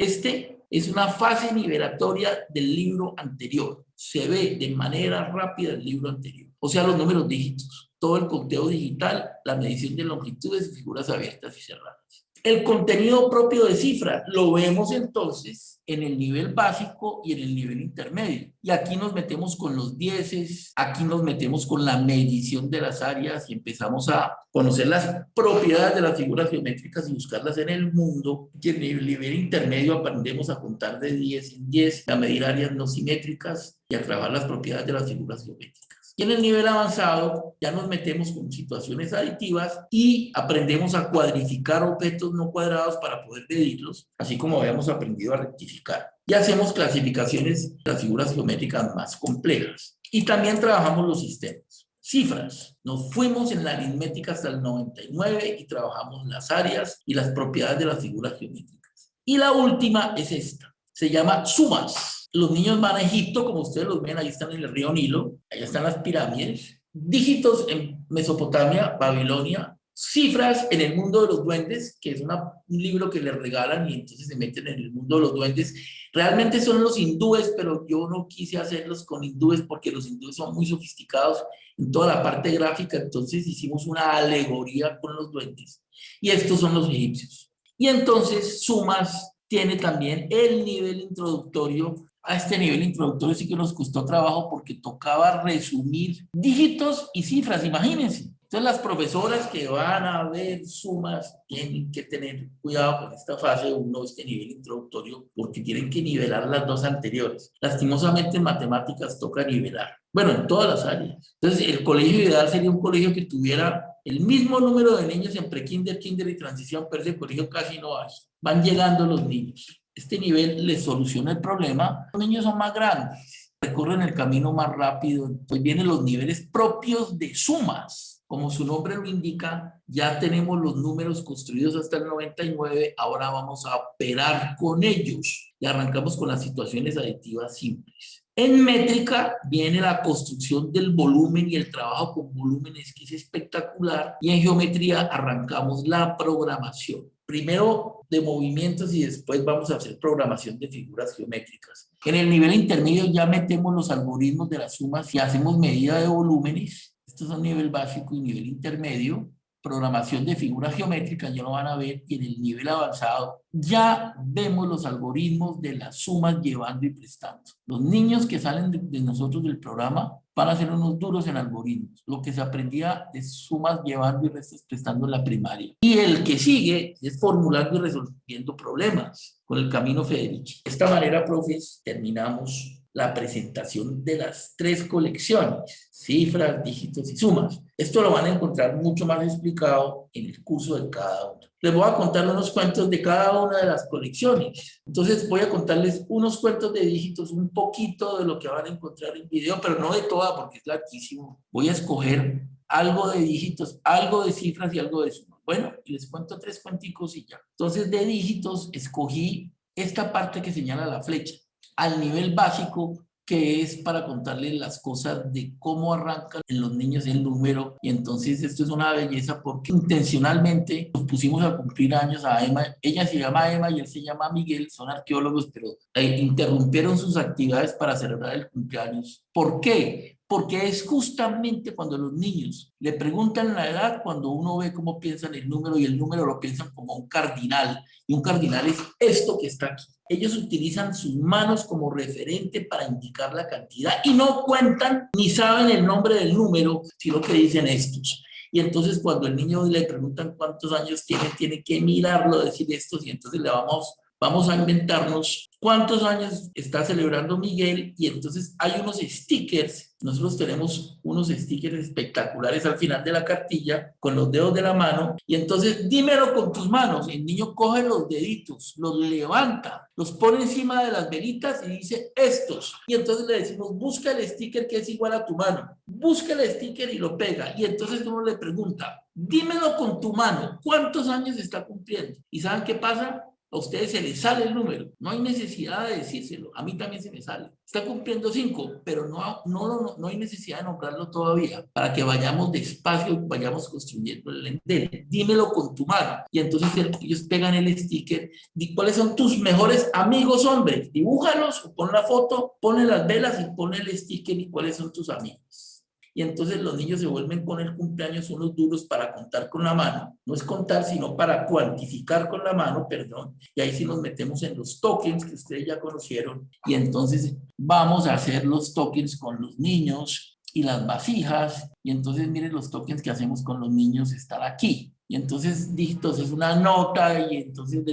es una fase nivelatoria del libro anterior. Se ve de manera rápida el libro anterior. O sea, los números dígitos, todo el conteo digital, la medición de longitudes y figuras abiertas y cerradas. El contenido propio de cifras lo vemos entonces en el nivel básico y en el nivel intermedio. Y aquí nos metemos con los dieces, aquí nos metemos con la medición de las áreas y empezamos a conocer las propiedades de las figuras geométricas y buscarlas en el mundo. Y en el nivel intermedio aprendemos a contar de 10 en 10, a medir áreas no simétricas y a trabajar las propiedades de las figuras geométricas. Y en el nivel avanzado ya nos metemos con situaciones aditivas y aprendemos a cuadrificar objetos no cuadrados para poder medirlos, así como habíamos aprendido a rectificar. Y hacemos clasificaciones de las figuras geométricas más complejas. Y también trabajamos los sistemas. Cifras. Nos fuimos en la aritmética hasta el 99 y trabajamos las áreas y las propiedades de las figuras geométricas. Y la última es esta. Se llama sumas. Los niños van a Egipto, como ustedes los ven, ahí están en el río Nilo, allá están las pirámides, dígitos en Mesopotamia, Babilonia, cifras en el mundo de los duendes, que es un libro que les regalan y entonces se meten en el mundo de los duendes. Realmente son los hindúes, pero yo no quise hacerlos con hindúes porque los hindúes son muy sofisticados en toda la parte gráfica, entonces hicimos una alegoría con los duendes. Y estos son los egipcios. Y entonces sumas tiene también el nivel introductorio. A este nivel introductorio sí que nos costó trabajo porque tocaba resumir dígitos y cifras, imagínense. Entonces las profesoras que van a ver sumas tienen que tener cuidado con esta fase 1, este nivel introductorio, porque tienen que nivelar las dos anteriores. Lastimosamente en matemáticas toca nivelar. Bueno, en todas las áreas. Entonces el colegio ideal sería un colegio que tuviera el mismo número de niños en prekinder, kinder y transición, pero ese colegio casi no hay. Van llegando los niños. Este nivel les soluciona el problema. Los niños son más grandes, recorren el camino más rápido. Entonces vienen los niveles propios de sumas. Como su nombre lo indica, ya tenemos los números construidos hasta el 99, ahora vamos a operar con ellos y arrancamos con las situaciones aditivas simples. En métrica viene la construcción del volumen y el trabajo con volúmenes, que es espectacular, y en geometría arrancamos la programación. Primero de movimientos y después vamos a hacer programación de figuras geométricas. En el nivel intermedio ya metemos los algoritmos de las sumas y hacemos medida de volúmenes. Estos son nivel básico y nivel intermedio. Programación de figuras geométricas, ya lo van a ver, y en el nivel avanzado ya vemos los algoritmos de las sumas llevando y prestando. Los niños que salen de nosotros del programa van a ser unos duros en algoritmos, lo que se aprendía de sumas llevando y restas prestando en la primaria. Y el que sigue es formulando y resolviendo problemas con el camino Federici. De esta manera, profes, terminamos la presentación de las 3 colecciones, cifras, dígitos y sumas. Esto lo van a encontrar mucho más explicado en el curso de cada uno. Les voy a contar unos cuentos de cada una de las colecciones. Entonces voy a contarles unos cuentos de dígitos, un poquito de lo que van a encontrar en video, pero no de toda porque es larguísimo. Voy a escoger algo de dígitos, algo de cifras y algo de sumas. Bueno, y les cuento 3 cuenticos y ya. Entonces de dígitos escogí esta parte que señala la flecha al nivel básico, que es para contarles las cosas de cómo arrancan en los niños el número. Y entonces esto es una belleza porque intencionalmente nos pusimos a cumplir años a Emma. Ella se llama Emma y él se llama Miguel, son arqueólogos, pero interrumpieron sus actividades para celebrar el cumpleaños. ¿Por qué? Porque es justamente cuando los niños le preguntan la edad, cuando uno ve cómo piensan el número, y el número lo piensan como un cardinal, y un cardinal es esto que está aquí. Ellos utilizan sus manos como referente para indicar la cantidad y no cuentan ni saben el nombre del número, sino que dicen estos. Y entonces cuando el niño le preguntan cuántos años tiene que mirarlo, decir estos, y entonces le vamos a inventarnos cuántos años está celebrando Miguel, y entonces hay unos stickers. Nosotros tenemos unos stickers espectaculares al final de la cartilla con los dedos de la mano, y entonces dímelo con tus manos. El niño coge los deditos, los levanta, los pone encima de las velitas y dice estos, y entonces le decimos busca el sticker que es igual a tu mano, busca el sticker y lo pega, y entonces uno le pregunta dímelo con tu mano, ¿cuántos años está cumpliendo? ¿Y saben qué pasa? A ustedes se les sale el número, no hay necesidad de decírselo, a mí también se me sale. Está cumpliendo 5, pero no hay necesidad de nombrarlo todavía, para que vayamos despacio y vayamos construyendo el lente. Dímelo con tu mano. Y entonces ellos pegan el sticker, cuáles son tus mejores amigos hombres, dibújalos, pon la foto, pone las velas y pone el sticker y cuáles son tus amigos. Y entonces los niños se vuelven con el cumpleaños unos duros para contar con la mano. No es contar, sino para cuantificar con la mano, perdón. Y ahí sí nos metemos en los tokens que ustedes ya conocieron. Y entonces vamos a hacer los tokens con los niños y las vasijas. Y entonces miren los tokens que hacemos con los niños están aquí. Y entonces dígitos es una nota, y entonces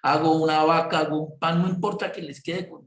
hago una vaca, hago un pan, no importa que les quede con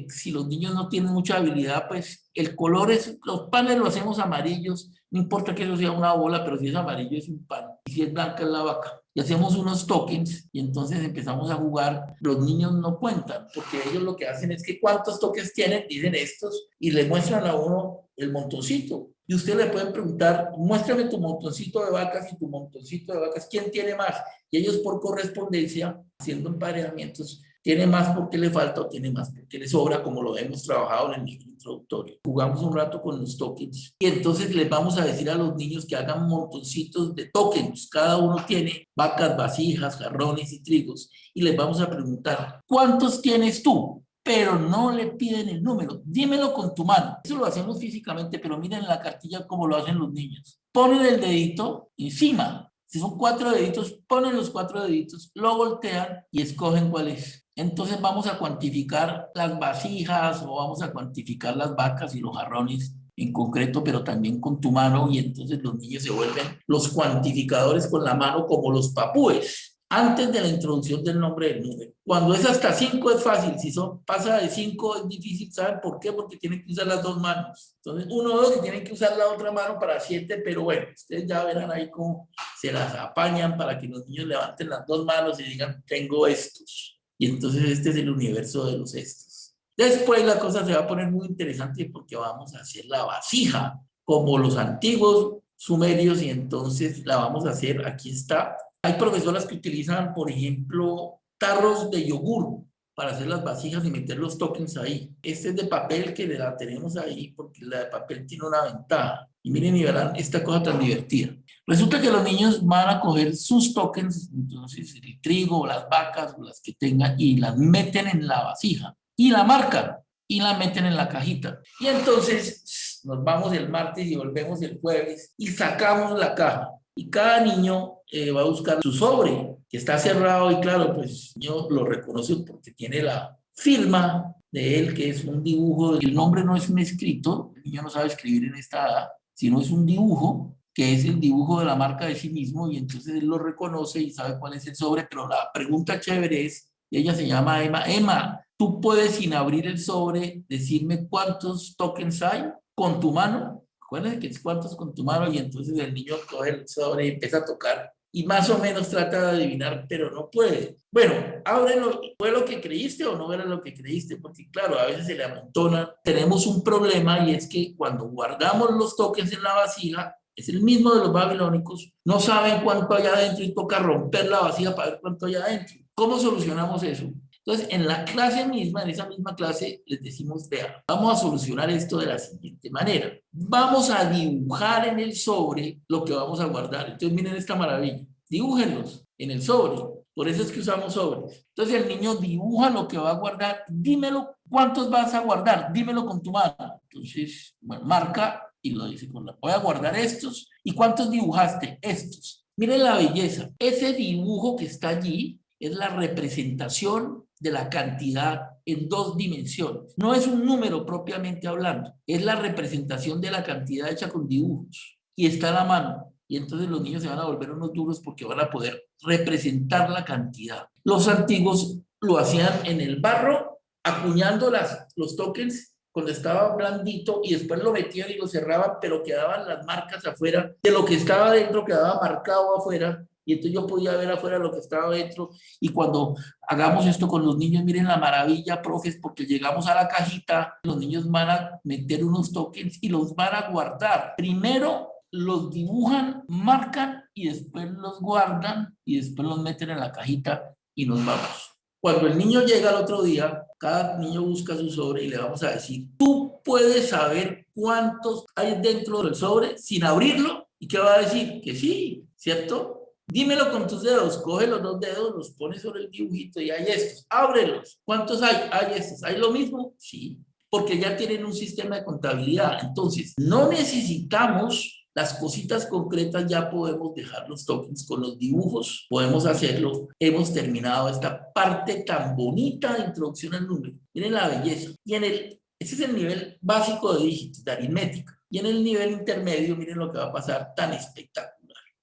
si los niños no tienen mucha habilidad, pues el color es, los panes los hacemos amarillos, no importa que eso sea una bola, pero si es amarillo es un pan, y si es blanca es la vaca. Y hacemos unos tokens, y entonces empezamos a jugar. Los niños no cuentan, porque ellos lo que hacen es que cuántos tokens tienen, dicen estos, y le muestran a uno el montoncito. Y usted le pueden preguntar, muéstrame tu montoncito de vacas y tu montoncito de vacas, ¿quién tiene más? Y ellos por correspondencia, haciendo emparejamientos, tiene más porque le falta o tiene más porque le sobra, como lo hemos trabajado en el nivel introductorio. Jugamos un rato con los tokens y entonces les vamos a decir a los niños que hagan montoncitos de tokens. Cada uno tiene vacas, vasijas, jarrones y trigos, y les vamos a preguntar, ¿cuántos tienes tú? Pero no le piden el número, dímelo con tu mano. Eso lo hacemos físicamente, pero miren en la cartilla cómo lo hacen los niños. Ponen el dedito encima Si son 4 deditos, ponen los 4 deditos, lo voltean y escogen cuál es. Entonces vamos a cuantificar las vasijas o vamos a cuantificar las vacas y los jarrones en concreto, pero también con tu mano, y entonces los niños se vuelven los cuantificadores con la mano como los papúes, antes de la introducción del nombre del número. Cuando es hasta 5 es fácil, si pasa de 5 es difícil, ¿saben por qué? Porque tienen que usar las 2 manos. Entonces 1, 2 y tienen que usar la otra mano para 7, pero bueno, ustedes ya verán ahí cómo se las apañan para que los niños levanten las 2 manos y digan, tengo estos. Y entonces este es el universo de los estos. Después la cosa se va a poner muy interesante porque vamos a hacer la vasija, como los antiguos sumerios, y entonces la vamos a hacer, aquí está. Hay profesoras que utilizan, por ejemplo, tarros de yogur para hacer las vasijas y meter los tokens ahí. Este es de papel, que la tenemos ahí porque la de papel tiene una ventaja. Y miren y verán esta cosa tan divertida. Resulta que los niños van a coger sus tokens, entonces el trigo, las vacas, las que tengan, y las meten en la vasija y la marcan y la meten en la cajita. Y entonces nos vamos el martes y volvemos el jueves y sacamos la caja. Y cada niño va a buscar su sobre, que está cerrado, y claro, pues el niño lo reconoce porque tiene la firma de él, que es un dibujo. El nombre no es un escrito, el niño no sabe escribir en esta edad, sino es un dibujo, que es el dibujo de la marca de sí mismo, y entonces él lo reconoce y sabe cuál es el sobre. Pero la pregunta chévere es, ella se llama Emma. Emma, ¿tú puedes, sin abrir el sobre, decirme cuántos tokens hay con tu mano? Acuérdense que es cuántos con tu mano, y entonces el niño coge el sobre y empieza a tocar y más o menos trata de adivinar, pero no puede. Bueno, ábrelo. ¿Fue lo que creíste o no era lo que creíste? Porque claro, a veces se le amontona. Tenemos un problema, y es que cuando guardamos los tokens en la vasija, es el mismo de los babilónicos, no saben cuánto hay adentro y toca romper la vasija para ver cuánto hay adentro. ¿Cómo solucionamos eso? Entonces, en la clase misma, en esa misma clase, les decimos, vean, vamos a solucionar esto de la siguiente manera. Vamos a dibujar en el sobre lo que vamos a guardar. Entonces, miren esta maravilla. Dibújenlos en el sobre. Por eso es que usamos sobres. Entonces, el niño dibuja lo que va a guardar. Dímelo, ¿cuántos vas a guardar? Dímelo con tu mano. Entonces, bueno, marca y lo dice con la... Voy a guardar estos. ¿Y cuántos dibujaste? Estos. Miren la belleza. Ese dibujo que está allí es la representación de la cantidad en 2 dimensiones. No es un número propiamente hablando, es la representación de la cantidad hecha con dibujos. Y está a la mano. Y entonces los niños se van a volver unos duros porque van a poder representar la cantidad. Los antiguos lo hacían en el barro, acuñando los tokens cuando estaba blandito, y después lo metían y lo cerraban, pero quedaban las marcas afuera. De lo que estaba dentro quedaba marcado afuera. Y entonces yo podía ver afuera lo que estaba dentro. Y cuando hagamos esto con los niños, miren la maravilla, profes, porque llegamos a la cajita, los niños van a meter unos tokens y los van a guardar. Primero los dibujan, marcan y después los guardan y después los meten en la cajita y nos vamos. Cuando el niño llega al otro día, cada niño busca su sobre y le vamos a decir, tú puedes saber cuántos hay dentro del sobre sin abrirlo. ¿Y qué va a decir? Que sí, ¿cierto? Dímelo con tus dedos, coge los 2 dedos, los pones sobre el dibujito y hay estos, ábrelos. ¿Cuántos hay? Hay estos. ¿Hay lo mismo? Sí, porque ya tienen un sistema de contabilidad. Entonces, no necesitamos las cositas concretas, ya podemos dejar los tokens con los dibujos, podemos hacerlo. Hemos terminado esta parte tan bonita de introducción al número. Miren la belleza. Y ese es el nivel básico de dígitos, de aritmética. Y en el nivel intermedio, miren lo que va a pasar tan espectacular.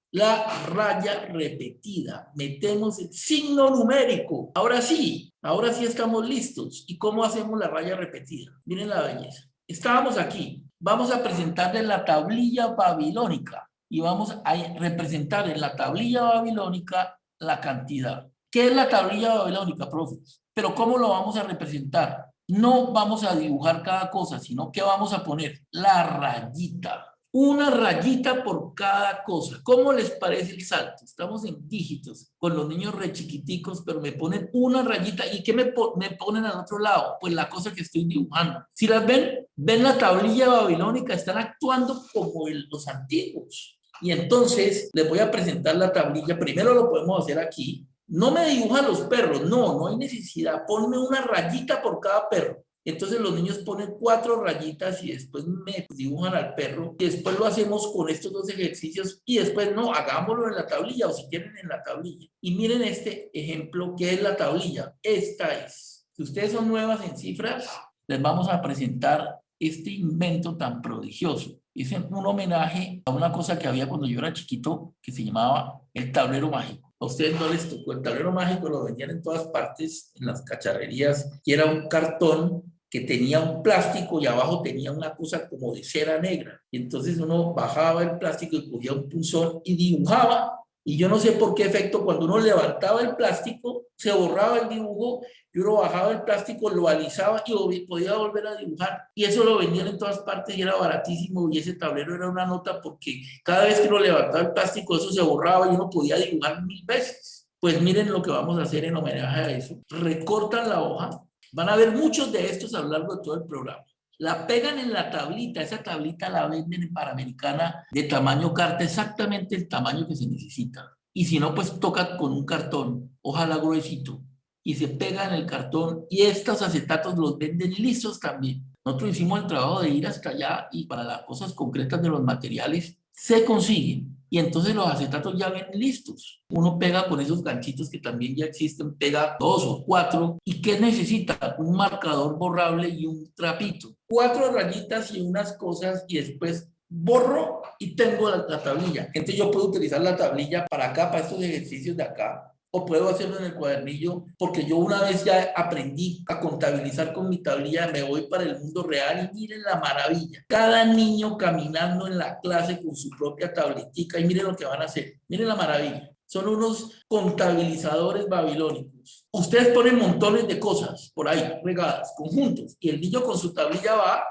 La raya repetida. Metemos el signo numérico. Ahora sí estamos listos. ¿Y cómo hacemos la raya repetida? Miren la belleza. Estábamos aquí. Vamos a presentarle la tablilla babilónica y vamos a representar en la tablilla babilónica la cantidad. ¿Qué es la tablilla babilónica, profes? Pero ¿cómo lo vamos a representar? No vamos a dibujar cada cosa, sino que vamos a poner la rayita. Una rayita por cada cosa. ¿Cómo les parece el salto? Estamos en dígitos con los niños re chiquiticos, pero me ponen una rayita. ¿Y qué me ponen al otro lado? Pues la cosa que estoy dibujando. Si las ven la tablilla babilónica, están actuando como los antiguos. Y entonces les voy a presentar la tablilla. Primero lo podemos hacer aquí. No me dibujan los perros, no hay necesidad. Ponme una rayita por cada perro. Entonces los niños ponen 4 rayitas y después me dibujan al perro y después lo hacemos con estos 2 ejercicios y después no, hagámoslo en la tablilla o si quieren en la tablilla. Y miren este ejemplo, ¿qué es la tablilla? Esta es. Si ustedes son nuevas en cifras, les vamos a presentar este invento tan prodigioso. Es un homenaje a una cosa que había cuando yo era chiquito que se llamaba el tablero mágico. A ustedes no les tocó el tablero mágico, lo vendían en todas partes, en las cacharrerías, que era un cartón que tenía un plástico y abajo tenía una cosa como de cera negra. Y entonces uno bajaba el plástico y cogía un punzón y dibujaba. Y yo no sé por qué efecto, cuando uno levantaba el plástico, se borraba el dibujo y uno bajaba el plástico, lo alisaba y podía volver a dibujar. Y eso lo vendían en todas partes y era baratísimo. Y ese tablero era una nota porque cada vez que uno levantaba el plástico, eso se borraba y uno podía dibujar 1000 veces. Pues miren lo que vamos a hacer en homenaje a eso. Recortan la hoja. Van a ver muchos de estos a lo largo de todo el programa. La pegan en la tablita, esa tablita la venden en Panamericana de tamaño carta, exactamente el tamaño que se necesita. Y si no, pues toca con un cartón, ojalá gruesito, y se pega en el cartón y estos acetatos los venden listos también. Nosotros hicimos el trabajo de ir hasta allá y para las cosas concretas de los materiales se consiguen. Y entonces los acetatos ya vienen listos. Uno pega con esos ganchitos que también ya existen, pega 2 o 4. ¿Y qué necesita? Un marcador borrable y un trapito. 4 rayitas y unas cosas y después borro y tengo la tablilla. Entonces yo puedo utilizar la tablilla para acá, para estos ejercicios de acá. O puedo hacerlo en el cuadernillo, porque yo una vez ya aprendí a contabilizar con mi tablilla, me voy para el mundo real y miren la maravilla. Cada niño caminando en la clase con su propia tabletica y miren lo que van a hacer. Miren la maravilla. Son unos contabilizadores babilónicos. Ustedes ponen montones de cosas por ahí, regadas, conjuntos, y el niño con su tablilla va.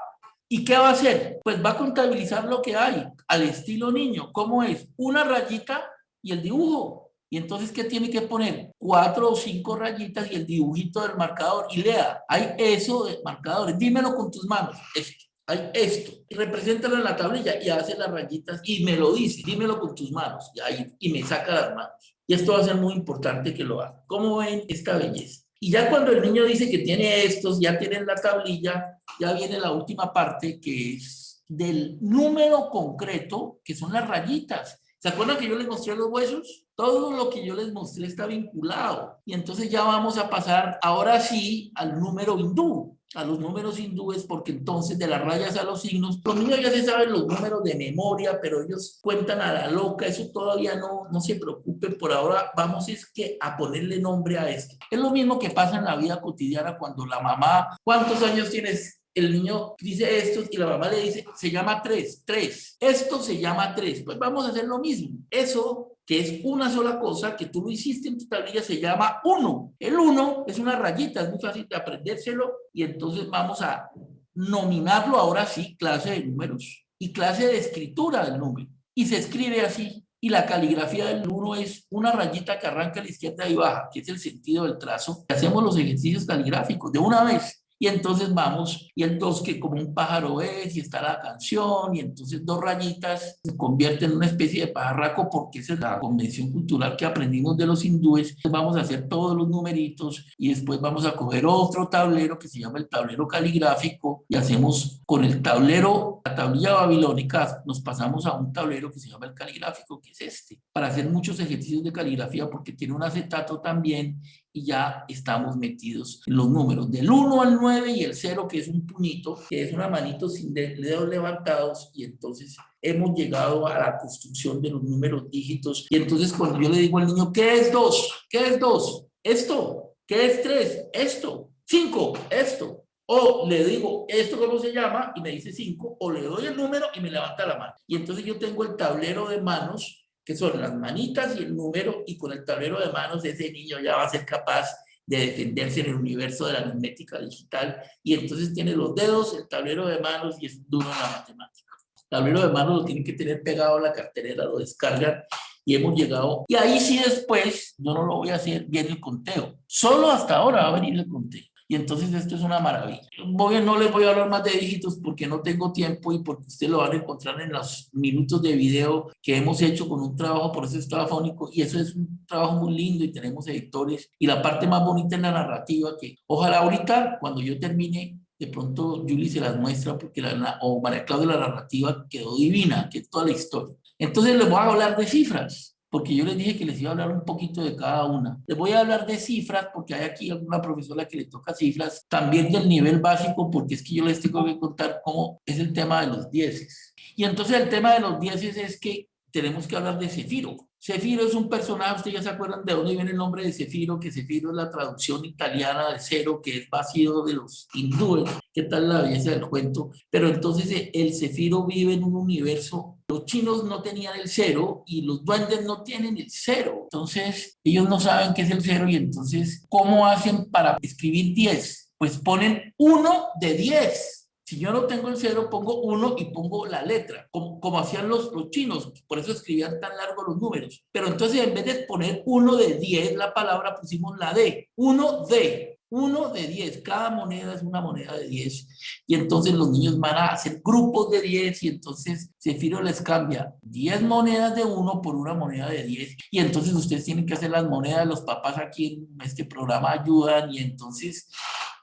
¿Y qué va a hacer? Pues va a contabilizar lo que hay, al estilo niño. ¿Cómo es? Una rayita y el dibujo. Y entonces, ¿qué tiene que poner? 4 o 5 rayitas y el dibujito del marcador. Y lea, hay eso de marcadores. Dímelo con tus manos. Esto. Hay esto. Y represéntalo en la tablilla y hace las rayitas y me lo dice. Dímelo con tus manos. Y me saca las manos. Y esto va a ser muy importante que lo haga. ¿Cómo ven esta belleza? Y ya cuando el niño dice que tiene estos, ya tienen la tablilla, ya viene la última parte que es del número concreto, que son las rayitas. ¿Se acuerdan que yo les mostré los huesos? Todo lo que yo les mostré está vinculado. Y entonces ya vamos a pasar ahora sí al número hindú, a los números hindúes, porque entonces de las rayas a los signos, los niños ya se saben los números de memoria, pero ellos cuentan a la loca, eso todavía no se preocupen. Por ahora vamos es que a ponerle nombre a esto. Es lo mismo que pasa en la vida cotidiana cuando la mamá, ¿cuántos años tienes? El niño dice esto y la mamá le dice, se llama 3. Esto se llama 3. Pues vamos a hacer lo mismo. Eso, que es una sola cosa, que tú lo hiciste en tu tablilla, se llama 1. El 1 es una rayita, es muy fácil de aprendérselo y entonces vamos a nominarlo ahora sí, clase de números y clase de escritura del número. Y se escribe así. Y la caligrafía del 1 es una rayita que arranca a la izquierda y baja, que es el sentido del trazo. Hacemos los ejercicios caligráficos de una vez. Y entonces vamos, y el 2 que como un pájaro es, y está la canción, y entonces 2 rayitas se convierte en una especie de pajarraco, porque esa es la convención cultural que aprendimos de los hindúes. Vamos a hacer todos los numeritos, y después vamos a coger otro tablero que se llama el tablero caligráfico, y hacemos con el tablero, la tablilla babilónica, nos pasamos a un tablero que se llama el caligráfico, que es este, para hacer muchos ejercicios de caligrafía, porque tiene un acetato también, y ya estamos metidos en los números del 1 al 9 y el 0, que es un puñito, que es una manito sin dedos levantados, y entonces hemos llegado a la construcción de los números dígitos. Y entonces cuando yo le digo al niño, ¿qué es 2? ¿Qué es 2? Esto. ¿Qué es 3? Esto. 5. Esto. O le digo, ¿esto cómo se llama? Y me dice 5, o le doy el número y me levanta la mano. Y entonces yo tengo el tablero de manos, que son las manitas y el número, y con el tablero de manos ese niño ya va a ser capaz de defenderse en el universo de la aritmética digital, y entonces tiene los dedos, el tablero de manos, y es duro en la matemática. El tablero de manos lo tienen que tener pegado a la carterera, lo descargan, y hemos llegado, y ahí sí después, yo no lo voy a hacer bien el conteo, solo hasta ahora va a venir el conteo. Y entonces esto es una maravilla. No les voy a hablar más de dígitos porque no tengo tiempo y porque ustedes lo van a encontrar en los minutos de video que hemos hecho con un trabajo por eso afónico, y eso es un trabajo muy lindo y tenemos editores, y la parte más bonita es la narrativa, que ojalá ahorita cuando yo termine De pronto Julie se las muestra porque o María Claudia la narrativa quedó divina, que es toda la historia. Entonces les voy a hablar de cifras, porque yo les dije que les iba a hablar un poquito de cada una. Les voy a hablar de cifras porque hay aquí alguna profesora que le toca cifras, también del nivel básico, porque es que yo les tengo que contar cómo es el tema de los dieces. Y entonces el tema de los dieces es que tenemos que hablar de Cefiro. Cefiro es un personaje, ustedes ya se acuerdan de dónde viene el nombre de Cefiro, que Cefiro es la traducción italiana de cero, que es vacío de los hindúes. ¿Qué tal la belleza del cuento? Pero entonces el Cefiro vive en un universo. Los chinos no tenían el cero y los duendes no tienen el cero. Entonces ellos no saben qué es el cero y entonces, ¿cómo hacen para escribir 10? Pues ponen 1 de 10. Si yo no tengo el cero, pongo 1 y pongo la letra, como hacían los chinos, por eso escribían tan largos los números. Pero entonces en vez de poner 1 de 10, la palabra pusimos la D, 1 de 10, cada moneda es una moneda de 10 y entonces los niños van a hacer grupos de 10 y entonces Cefiro les cambia 10 monedas de 1 por una moneda de 10 y entonces ustedes tienen que hacer las monedas, los papás aquí en este programa ayudan y entonces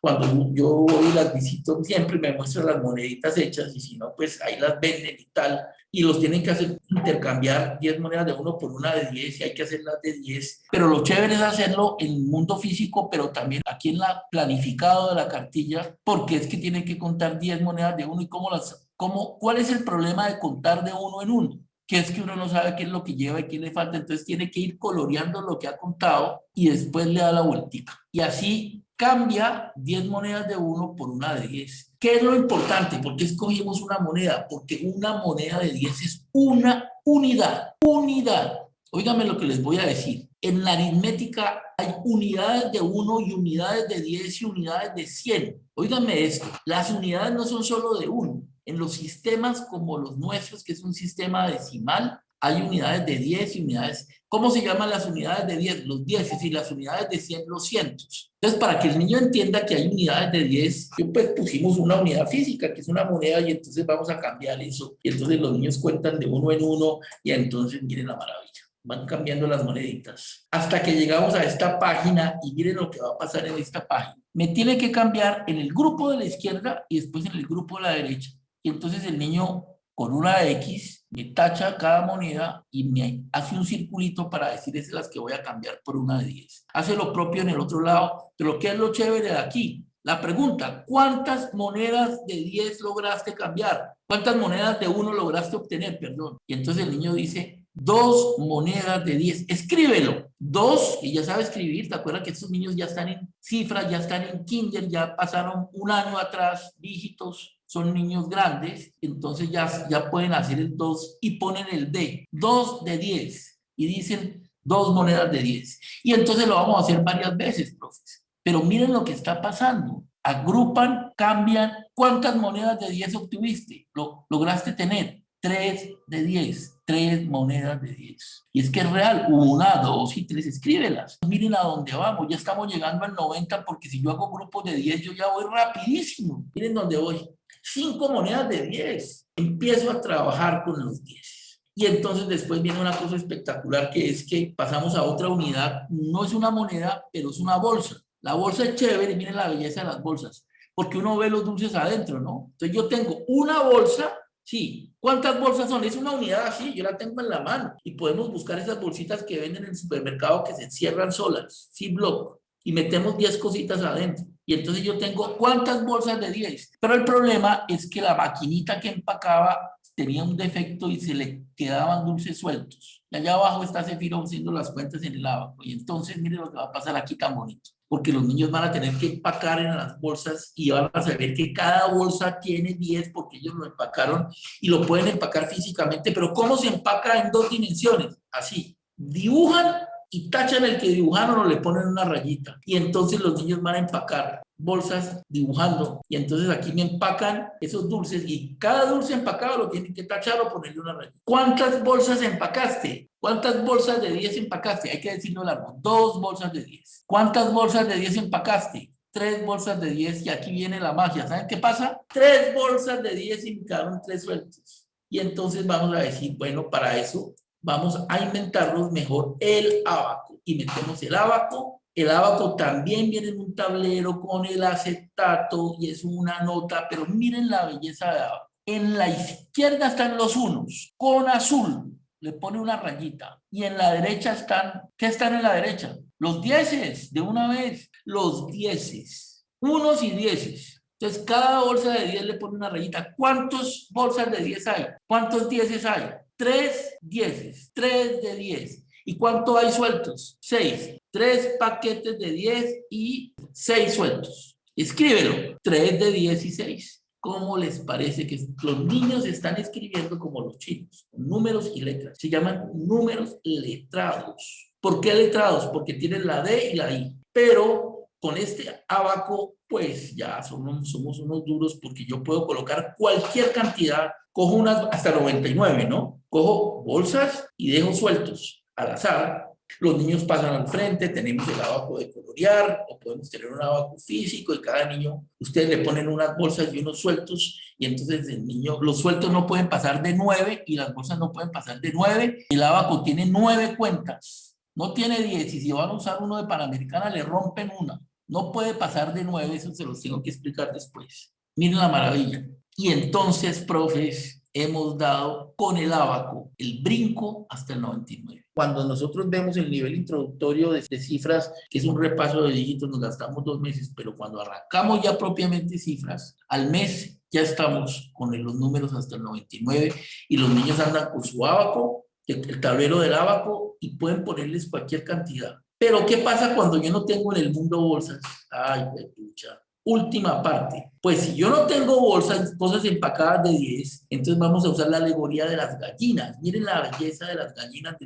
cuando yo voy y las visito siempre me muestran las moneditas hechas y si no pues ahí las venden y tal y los tienen que hacer intercambiar 10 monedas de 1 por una de 10 y hay que hacerlas de 10. Pero lo chévere es hacerlo en el mundo físico, pero también aquí en la planificado de la cartilla, porque es que tienen que contar 10 monedas de 1 y ¿cuál es el problema de contar de 1 en 1? Que es que uno no sabe qué es lo que lleva y qué le falta, entonces tiene que ir coloreando lo que ha contado y después le da la vueltica. Y así cambia 10 monedas de 1 por una de 10. ¿Qué es lo importante? ¿Por qué escogimos una moneda? Porque una moneda de 10 es una unidad. Unidad. Óigame lo que les voy a decir. En la aritmética hay unidades de 1 y unidades de 10 y unidades de 100. Óigame esto. Las unidades no son solo de 1. En los sistemas como los nuestros, que es un sistema decimal, hay unidades de 10 y unidades. ¿Cómo se llaman las unidades de 10? Los 10 y las unidades de 100, los cientos. Entonces, para que el niño entienda que hay unidades de 10, yo pues pusimos una unidad física, que es una moneda, y entonces vamos a cambiar eso. Y entonces los niños cuentan de 1 en 1, y entonces miren la maravilla. Van cambiando las moneditas. Hasta que llegamos a esta página, y miren lo que va a pasar en esta página. Me tiene que cambiar en el grupo de la izquierda y después en el grupo de la derecha. Y entonces el niño con una X me tacha cada moneda y me hace un circulito para decirles las que voy a cambiar por una de 10. Hace lo propio en el otro lado, pero ¿qué es lo chévere de aquí? La pregunta, ¿cuántas monedas de 10 lograste cambiar? ¿Cuántas monedas de 1 lograste obtener? Perdón. Y entonces el niño dice, 2 monedas de 10. Escríbelo. 2, y ya sabe escribir. ¿Te acuerdas que estos niños ya están en cifras, ya están en kinder, ya pasaron un año atrás, dígitos? Son niños grandes, entonces ya pueden hacer el 2 y ponen el D, 2 de 10, y dicen 2 monedas de 10. Y entonces lo vamos a hacer varias veces, profes. Pero miren lo que está pasando. Agrupan, cambian. ¿Cuántas monedas de 10 obtuviste? ¿Lograste tener? 3 de 10, 3 monedas de 10. Y es que es real, 1, 2 y 3, escríbelas. Miren a dónde vamos, ya estamos llegando al 90 porque si yo hago grupos de 10 yo ya voy rapidísimo. Miren dónde voy. 5 monedas de 10. Empiezo a trabajar con los 10. Y entonces después viene una cosa espectacular que es que pasamos a otra unidad. No es una moneda, pero es una bolsa. La bolsa es chévere y miren la belleza de las bolsas. Porque uno ve los dulces adentro, ¿no? Entonces yo tengo una bolsa, sí. ¿Cuántas bolsas son? Es una unidad así, yo la tengo en la mano. Y podemos buscar esas bolsitas que venden en el supermercado que se cierran solas, Ziploc, y metemos 10 cositas adentro. Y entonces yo tengo ¿cuántas bolsas de 10? Pero el problema es que la maquinita que empacaba tenía un defecto y se le quedaban dulces sueltos. Y allá abajo está Cefiro haciendo las cuentas en el abajo. Y entonces miren lo que va a pasar aquí tan bonito. Porque los niños van a tener que empacar en las bolsas y van a saber que cada bolsa tiene 10 porque ellos lo empacaron y lo pueden empacar físicamente. Pero ¿cómo se empaca en 2 dimensiones? Así. Dibujan y tachan el que dibujaron o le ponen una rayita. Y entonces los niños van a empacar bolsas dibujando. Y entonces aquí me empacan esos dulces y cada dulce empacado lo tienen que tachar o ponerle una rayita. ¿Cuántas bolsas empacaste? ¿Cuántas bolsas de 10 empacaste? Hay que decirlo largo. 2 bolsas de 10. ¿Cuántas bolsas de 10 empacaste? 3 bolsas de 10 y aquí viene la magia. ¿Saben qué pasa? 3 bolsas de 10 y me quedaron 3 sueltos. Y entonces vamos a decir, bueno, para eso vamos a inventarnos mejor el ábaco y metemos el ábaco El ábaco también viene en un tablero con el acetato y es una nota, pero miren la belleza de ábaco. En la izquierda están los unos, con azul, le pone una rayita. Y en la derecha están, ¿qué están en la derecha? Los dieces, de una vez, los dieces, unos y dieces. Entonces, cada bolsa de 10 le pone una rayita. ¿Cuántas bolsas de 10 hay? ¿Cuántos dieces hay? 3 dieces, 3 de 10. ¿Y cuánto hay sueltos? 6. 3 paquetes de 10 y 6 sueltos. Escríbelo. 3 de 10 y 6. ¿Cómo les parece que los niños están escribiendo como los chinos? Números y letras. Se llaman números letrados. ¿Por qué letrados? Porque tienen la D y la I. Pero con este ábaco, pues ya somos unos duros porque yo puedo colocar cualquier cantidad. Cojo unas hasta 99, ¿no? Cojo bolsas y dejo sueltos al azar. Los niños pasan al frente, tenemos el abaco de colorear o podemos tener un abaco físico y cada niño, ustedes le ponen unas bolsas y unos sueltos y entonces el niño, los sueltos no pueden pasar de 9 y las bolsas no pueden pasar de 9. El abaco tiene 9 cuentas, no tiene 10 y si van a usar uno de Panamericana le rompen una. No puede pasar de 9, eso se los tengo que explicar después. Miren la maravilla. Y entonces, profes, hemos dado con el ábaco el brinco hasta el 99. Cuando nosotros vemos el nivel introductorio de cifras, que es un repaso de dígitos, nos gastamos 2 meses, pero cuando arrancamos ya propiamente cifras, al mes ya estamos con los números hasta el 99 y los niños andan con su ábaco, el tablero del ábaco y pueden ponerles cualquier cantidad. Pero ¿qué pasa cuando yo no tengo en el mundo bolsas? Ay, pucha. Última parte. Pues si yo no tengo bolsas, cosas empacadas de 10, entonces vamos a usar la alegoría de las gallinas. Miren la belleza de las gallinas,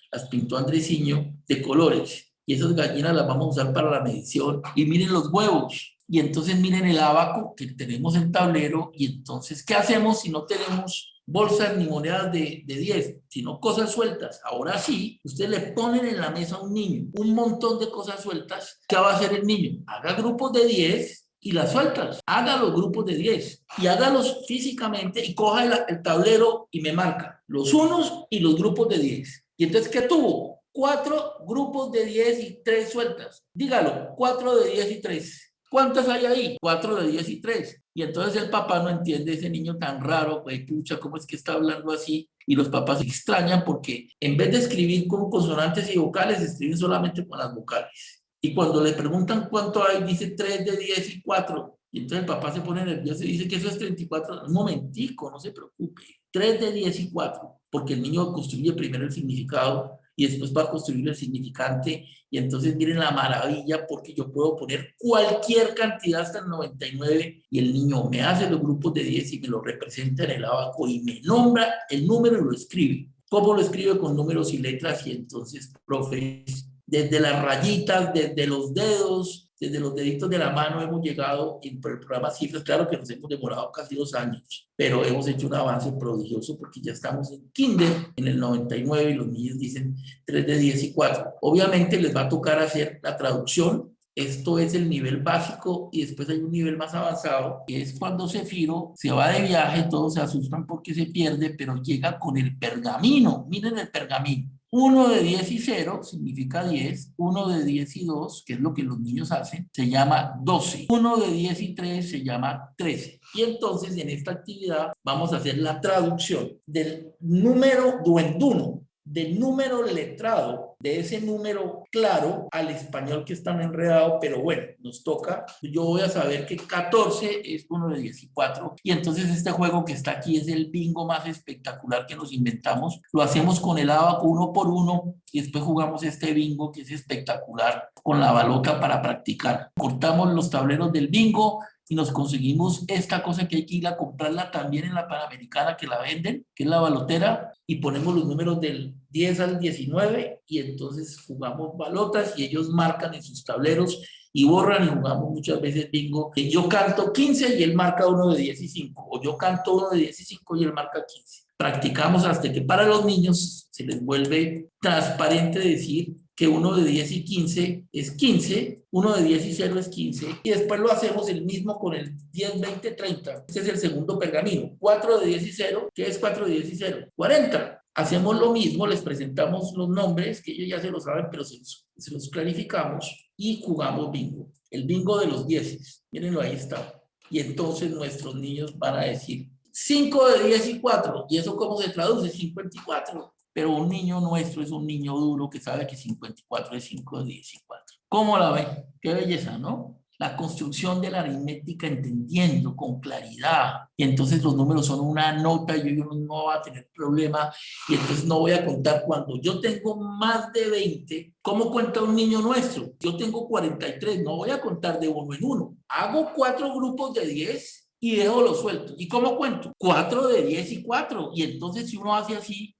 las pintó Andresiño de colores. Y esas gallinas las vamos a usar para la medición. Y miren los huevos. Y entonces miren el ábaco que tenemos en tablero. Y entonces, ¿qué hacemos si no tenemos bolsas ni monedas de 10, sino cosas sueltas? Ahora sí, ustedes le ponen en la mesa a un niño un montón de cosas sueltas. ¿Qué va a hacer el niño? Haga grupos de 10 y las sueltas. Haga los grupos de 10 y hágalos físicamente y coja el tablero y me marca los unos y los grupos de 10. Y entonces, ¿qué tuvo? 4 grupos de 10 y 3 sueltas. Dígalo, 4 de 10 y 3. ¿Cuántas hay ahí? 4 de 10 y 3. Y entonces el papá no entiende ese niño tan raro, pues pucha, ¿cómo es que está hablando así? Y los papás se extrañan porque en vez de escribir con consonantes y vocales, escriben solamente con las vocales. Y cuando le preguntan cuánto hay, dice 3 de 10 y 4. Y entonces el papá se pone nervioso y dice que eso es 34. Un momentico, no se preocupe. 3 de 10 y 4. Porque el niño construye primero el significado y después va a construir el significante. Y entonces miren la maravilla porque yo puedo poner cualquier cantidad hasta el 99 y el niño me hace los grupos de 10 y me lo representa en el abaco y me nombra el número y lo escribe. ¿Cómo lo escribe? Con números y letras. Y entonces, profes, desde las rayitas, desde los dedos, desde los deditos de la mano hemos llegado en el programa Cifras. Claro que nos hemos demorado casi 2 años, pero hemos hecho un avance prodigioso porque ya estamos en kinder en el 99 y los niños dicen 3 de 10 y 4. Obviamente les va a tocar hacer la traducción. Esto es el nivel básico y después hay un nivel más avanzado, que es cuando Cefiro se va de viaje, todos se asustan porque se pierde, pero llega con el pergamino. Miren el pergamino. 1 de 10 y 0 significa 10, 1 de 10 y 2, que es lo que los niños hacen, se llama 12, 1 de 10 y 3 se llama 13. Y entonces en esta actividad vamos a hacer la traducción del número duenduno, del número letrado, de ese número claro al español que está enredado, pero bueno, nos toca. Yo voy a saber que 14 es 1 de 10 y 4, y entonces este juego que está aquí es el bingo más espectacular que nos inventamos. Lo hacemos con el abaco 1 por 1 y después jugamos este bingo que es espectacular con la balota para practicar. Cortamos los tableros del bingo y nos conseguimos esta cosa que hay que ir a comprarla también en la Panamericana que la venden, que es la balotera, y ponemos los números del 10 al 19 y entonces jugamos balotas y ellos marcan en sus tableros y borran y jugamos muchas veces bingo. Yo canto 15 y él marca 1 de 10 y 5, o yo canto 1 de 10 y 5 y él marca 15. Practicamos hasta que para los niños se les vuelve transparente decir que 1 de 10 y 15 es 15, 1 de 10 y 0 es 15, y después lo hacemos el mismo con el 10, 20, 30. Este es el segundo pergamino. 4 de 10 y 0, ¿qué es 4 de 10 y 0? 40. Hacemos lo mismo, les presentamos los nombres, que ellos ya se lo saben, pero se los clarificamos y jugamos bingo. El bingo de los 10. Mírenlo, ahí está. Y entonces nuestros niños van a decir 5 de 10 y 4. ¿Y eso cómo se traduce? 54. Pero un niño nuestro es un niño duro que sabe que 54 es 5 de 10 y 4. ¿Cómo la ven? Qué belleza, ¿no? La construcción de la aritmética entendiendo con claridad. Y entonces los números son una nota y yo no va a tener problema. Y entonces no voy a contar cuando yo tengo más de 20. ¿Cómo cuenta un niño nuestro? Yo tengo 43, no voy a contar de uno en uno. Hago 4 grupos de 10 y dejo los sueltos. ¿Y cómo cuento? 4 de 10 y 4. Y entonces si uno hace así,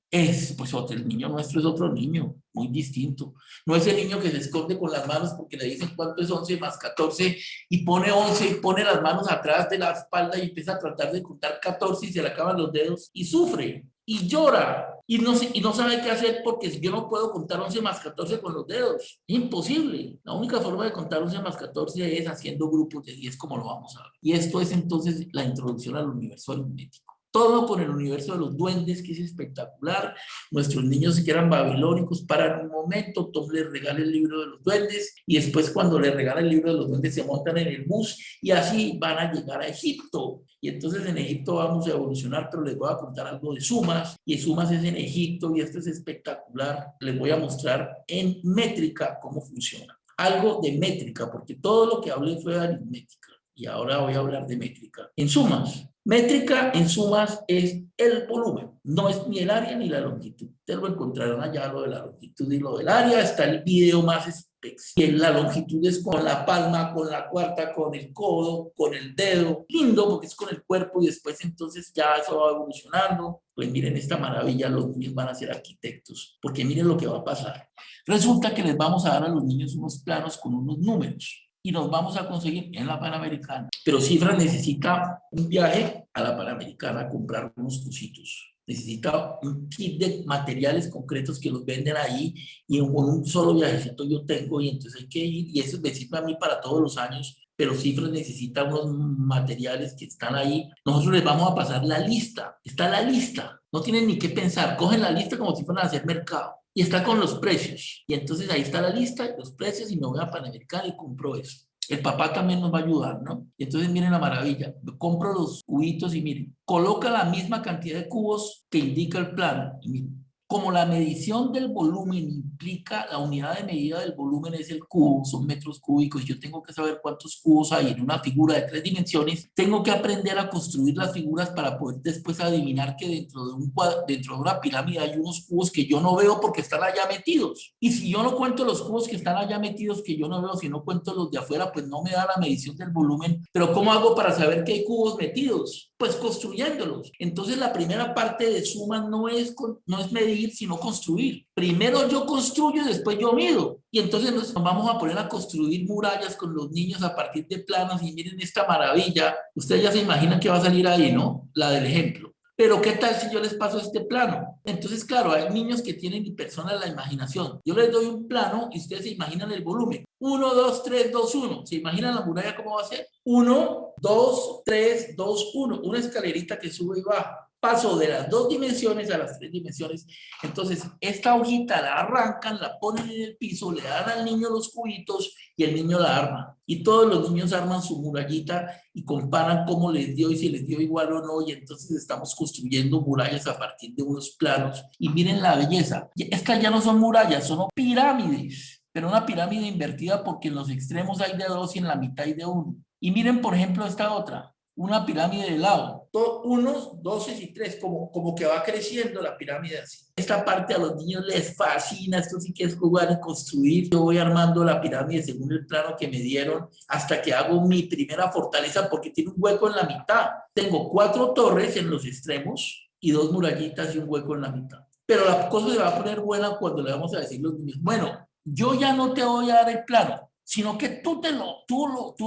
pues el niño nuestro es otro niño, muy distinto. No es el niño que se esconde con las manos porque le dicen cuánto es 11 más 14 y pone 11 y pone las manos atrás de la espalda y empieza a tratar de contar 14 y se le acaban los dedos y sufre y llora y no sabe qué hacer porque si yo no puedo contar 11 más 14 con los dedos, es imposible. La única forma de contar 11 más 14 es haciendo grupos de 10 como lo vamos a ver. Y esto es entonces la introducción al universo aritmético. Todo con el universo de los duendes, que es espectacular. Nuestros niños que eran babilónicos paran un momento, Tom les regala el libro de los duendes y después cuando les regala el libro de los duendes se montan en el bus y así van a llegar a Egipto. Y entonces en Egipto vamos a evolucionar, pero les voy a contar algo de sumas y sumas es en Egipto y esto es espectacular. Les voy a mostrar en métrica cómo funciona. Algo de métrica, porque todo lo que hablé fue de aritmética y ahora voy a hablar de métrica. En sumas. Métrica en sumas es el volumen, no es ni el área ni la longitud. Ustedes lo encontrarán allá, lo de la longitud y lo del área, está el video más especial. La longitud es con la palma, con la cuarta, con el codo, con el dedo. Lindo porque es con el cuerpo y después entonces ya eso va evolucionando. Pues miren esta maravilla, los niños van a ser arquitectos, porque miren lo que va a pasar. Resulta que les vamos a dar a los niños unos planos con unos números. Y nos vamos a conseguir en la Panamericana. Pero Cifras necesita un viaje a la Panamericana a comprar unos cositos. Necesita un kit de materiales concretos que los venden ahí y con un solo viajecito yo tengo y entonces hay que ir y eso me sirve a mí para todos los años, pero Cifras necesita unos materiales que están ahí. Nosotros les vamos a pasar la lista, está la lista, no tienen ni qué pensar, cogen la lista como si fueran a hacer mercado. Y está con los precios. Y entonces ahí está la lista, los precios, y me voy a Panamericana y compro eso. El papá también nos va a ayudar, ¿no? Y entonces miren la maravilla. Compro los cubitos y miren, coloca la misma cantidad de cubos que indica el plano. Y miren, como la medición del volumen implica, la unidad de medida del volumen es el cubo, son metros cúbicos, yo tengo que saber cuántos cubos hay en una figura de 3 dimensiones, tengo que aprender a construir las figuras para poder después adivinar que dentro de dentro de una pirámide hay unos cubos que yo no veo porque están allá metidos. Y si yo no cuento los cubos que están allá metidos, que yo no veo, si no cuento los de afuera, pues no me da la medición del volumen. Pero ¿cómo hago para saber que hay cubos metidos? Pues construyéndolos. Entonces la primera parte de suma no es medir, sino construir. Primero yo construyo y después yo mido. Y entonces nos vamos a poner a construir murallas con los niños a partir de planos y miren esta maravilla. Ustedes ya se imaginan que va a salir ahí, ¿no? La del ejemplo. Pero ¿qué tal si yo les paso este plano? Entonces, claro, hay niños que tienen y personas la imaginación. Yo les doy un plano y ustedes se imaginan el volumen. 1, 2, 3, 2, 1. ¿Se imaginan la muralla cómo va a ser? 1, 2, 3, 2, 1. Una escalerita que sube y baja. Paso de las 2 dimensiones a las 3 dimensiones. Entonces, esta hojita la arrancan, la ponen en el piso, le dan al niño los cubitos y el niño la arma. Y todos los niños arman su murallita y comparan cómo les dio y si les dio igual o no. Y entonces estamos construyendo murallas a partir de unos planos. Y miren la belleza. Estas ya no son murallas, son pirámides. Pero una pirámide invertida porque en los extremos hay de 2 y en la mitad hay de 1. Y miren, por ejemplo, esta otra. Una pirámide de lado, unos 12 y 3, como que va creciendo la pirámide así. Esta parte a los niños les fascina, esto sí que es jugar y construir. Yo voy armando la pirámide según el plano que me dieron hasta que hago mi primera fortaleza porque tiene un hueco en la mitad. Tengo 4 torres en los extremos y 2 murallitas y un hueco en la mitad. Pero la cosa se va a poner buena cuando le vamos a decir a los niños, bueno, yo ya no te voy a dar el plano, sino que tú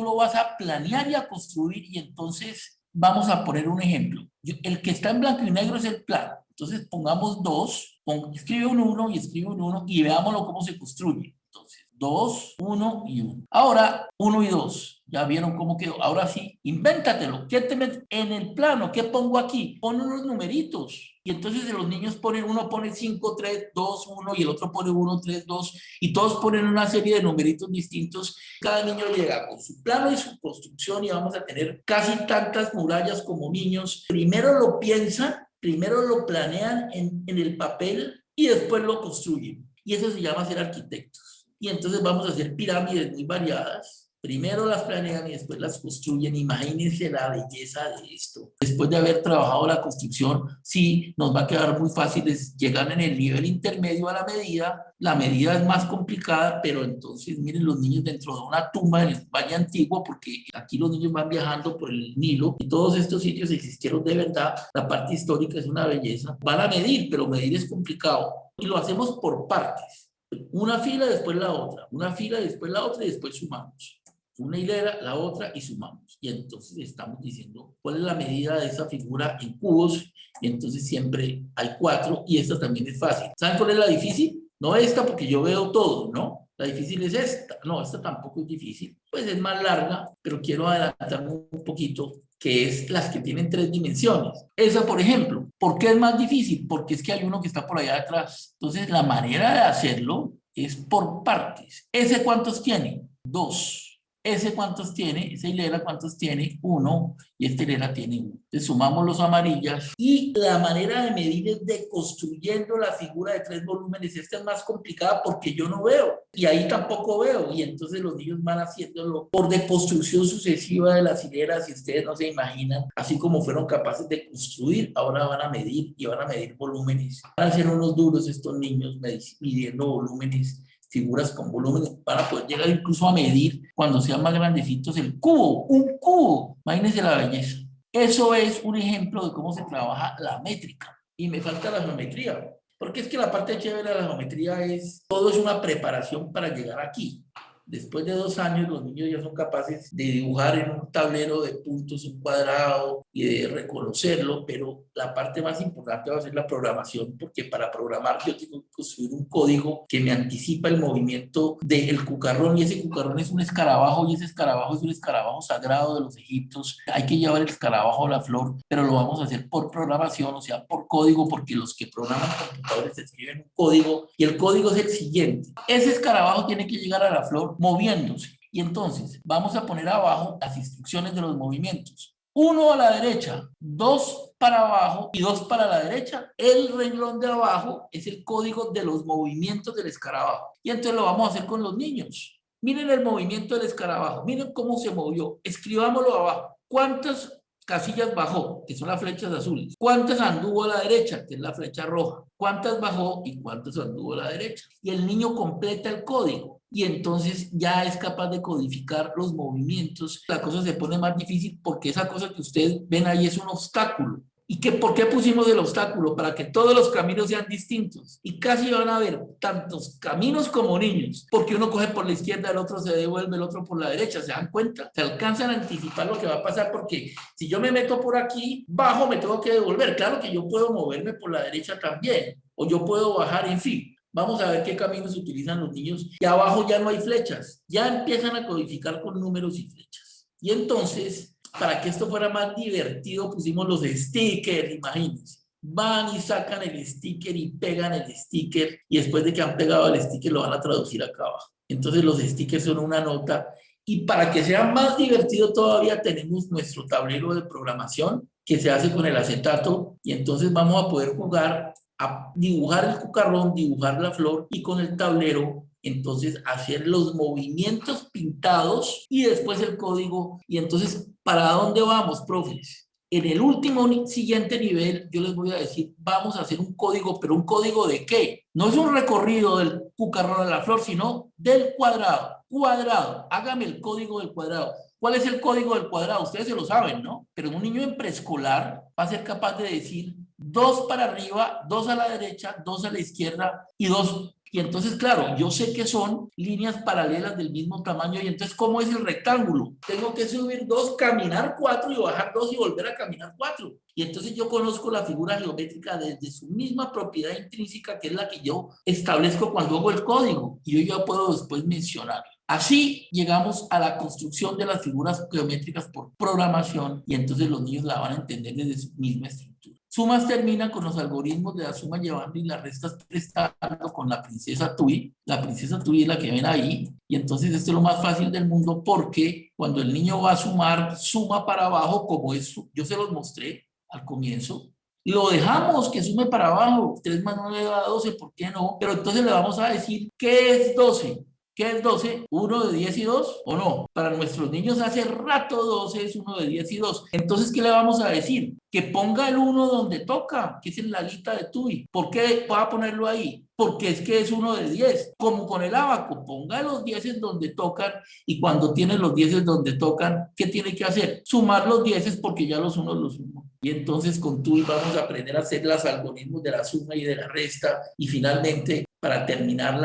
lo vas a planear y a construir y entonces vamos a poner un ejemplo. El que está en blanco y negro es el plano. Entonces pongamos 2, escribe un 1 y escribe un 1 y veámoslo cómo se construye. Entonces, 2, 1 y 1. Ahora, 1 y 2. ¿Ya vieron cómo quedó? Ahora sí, invéntatelo. ¿Qué te metes en el plano? ¿Qué pongo aquí? Pon unos numeritos. Y entonces los niños ponen, uno pone 5, 3, 2, 1 y el otro pone 1, 3, 2 y todos ponen una serie de numeritos distintos. Cada niño llega con su plano y su construcción y vamos a tener casi tantas murallas como niños. Primero lo piensan, primero lo planean en el papel y después lo construyen. Y eso se llama ser arquitectos. Y entonces vamos a hacer pirámides muy variadas. Primero las planean y después las construyen. Imagínense la belleza de esto. Después de haber trabajado la construcción, sí, nos va a quedar muy fácil llegar en el nivel intermedio a la medida. La medida es más complicada, pero entonces miren los niños dentro de una tumba en el Valle Antiguo, porque aquí los niños van viajando por el Nilo y todos estos sitios existieron de verdad. La parte histórica es una belleza. Van a medir, pero medir es complicado. Y lo hacemos por partes. Una fila, después la otra. Una fila, después la otra y después sumamos. Una hilera, la otra y sumamos. Y entonces estamos diciendo cuál es la medida de esa figura en cubos. Y entonces siempre hay 4 y esta también es fácil. ¿Saben cuál es la difícil? No esta porque yo veo todo, ¿no? La difícil es esta. No, esta tampoco es difícil. Pues es más larga, pero quiero adelantarme un poquito, que es las que tienen 3 dimensiones. Esa, por ejemplo, ¿por qué es más difícil? Porque es que hay uno que está por allá atrás. Entonces, la manera de hacerlo es por partes. ¿Ese cuántos tiene? 2. ¿Ese cuántos tiene? Esa hilera cuántos tiene? 1. Y esta hilera tiene 1. Entonces sumamos los amarillas. Y la manera de medir es deconstruyendo la figura de 3 volúmenes. Esta es más complicada porque yo no veo. Y ahí tampoco veo. Y entonces los niños van haciéndolo por deconstrucción sucesiva de las hileras. Y ustedes no se imaginan, así como fueron capaces de construir, ahora van a medir y van a medir volúmenes. Van a ser unos duros estos niños midiendo volúmenes, figuras con volúmenes, para poder llegar incluso a medir, cuando sean más grandecitos, el cubo, un cubo. Imagínense la belleza. Eso es un ejemplo de cómo se trabaja la métrica. Y me falta la geometría, porque es que la parte chévere de la geometría es, todo es una preparación para llegar aquí. Después de 2 años, los niños ya son capaces de dibujar en un tablero de puntos un cuadrado y de reconocerlo, pero la parte más importante va a ser la programación, porque para programar yo tengo que construir un código que me anticipa el movimiento del cucarrón, y ese cucarrón es un escarabajo, y ese escarabajo es un escarabajo sagrado de los egipcios. Hay que llevar el escarabajo a la flor, pero lo vamos a hacer por programación, o sea, por código, porque los que programan computadores escriben un código, y el código es el siguiente. Ese escarabajo tiene que llegar a la flor moviéndose. Y entonces vamos a poner abajo las instrucciones de los movimientos. 1 a la derecha, 2 para abajo y 2 para la derecha. El renglón de abajo es el código de los movimientos del escarabajo. Y entonces lo vamos a hacer con los niños. Miren el movimiento del escarabajo, miren cómo se movió. Escribámoslo abajo. ¿Cuántas casillas bajó? Que son las flechas azules. ¿Cuántas anduvo a la derecha? Que es la flecha roja. ¿Cuántas bajó y cuántas anduvo a la derecha? Y el niño completa el código. Y entonces ya es capaz de codificar los movimientos. La cosa se pone más difícil porque esa cosa que ustedes ven ahí es un obstáculo. ¿Y por qué pusimos el obstáculo? Para que todos los caminos sean distintos. Y casi van a haber tantos caminos como niños, porque uno coge por la izquierda, el otro se devuelve, el otro por la derecha. ¿Se dan cuenta? Se alcanzan a anticipar lo que va a pasar, porque si yo me meto por aquí, bajo, me tengo que devolver. Claro que yo puedo moverme por la derecha también, o yo puedo bajar, en fin. Vamos a ver qué caminos utilizan los niños. Y abajo ya no hay flechas. Ya empiezan a codificar con números y flechas. Y entonces, para que esto fuera más divertido, pusimos los stickers, imagínense. Van y sacan el sticker y pegan el sticker. Y después de que han pegado el sticker, lo van a traducir acá abajo. Entonces, los stickers son una nota. Y para que sea más divertido todavía, tenemos nuestro tablero de programación que se hace con el acetato. Y entonces vamos a poder jugar a dibujar el cucarrón, dibujar la flor, y con el tablero entonces hacer los movimientos pintados y después el código. Y entonces, ¿para dónde vamos, profes? En el último siguiente nivel, yo les voy a decir, vamos a hacer un código, pero ¿un código de qué? No es un recorrido del cucarrón a la flor, sino del cuadrado. Cuadrado, hágame el código del cuadrado. ¿Cuál es el código del cuadrado? Ustedes se lo saben, ¿no? Pero un niño en preescolar va a ser capaz de decir 2 para arriba, 2 a la derecha, 2 a la izquierda y 2 Y entonces, claro, yo sé que son líneas paralelas del mismo tamaño y entonces, ¿cómo es el rectángulo? Tengo que subir 2, caminar 4 y bajar 2 y volver a caminar 4. Y entonces yo conozco la figura geométrica desde su misma propiedad intrínseca, que es la que yo establezco cuando hago el código. Y yo ya puedo después mencionar. Así llegamos a la construcción de las figuras geométricas por programación y entonces los niños la van a entender desde su misma estructura. Sumas termina con los algoritmos de la suma llevando y las restas prestando con la princesa Tui. La princesa Tui es la que ven ahí. Y entonces esto es lo más fácil del mundo porque cuando el niño va a sumar, suma para abajo como es, yo se los mostré al comienzo. Lo dejamos que sume para abajo. 3 más 9 da 12, ¿por qué no? Pero entonces le vamos a decir, ¿qué es 12? ¿Qué es 12? ¿1 de 10 y 2 o no? Para nuestros niños hace rato 12 es 1 de 10 y 2. Entonces, ¿qué le vamos a decir? Que ponga el 1 donde toca, que es en la lista de TUI. ¿Por qué va a ponerlo ahí? Porque es que es 1 de 10. Como con el ábaco, ponga los 10 donde tocan y cuando tiene los 10 donde tocan, ¿qué tiene que hacer? Sumar los 10 porque ya los unos los sumo. Y entonces con TUI vamos a aprender a hacer los algoritmos de la suma y de la resta y finalmente para terminar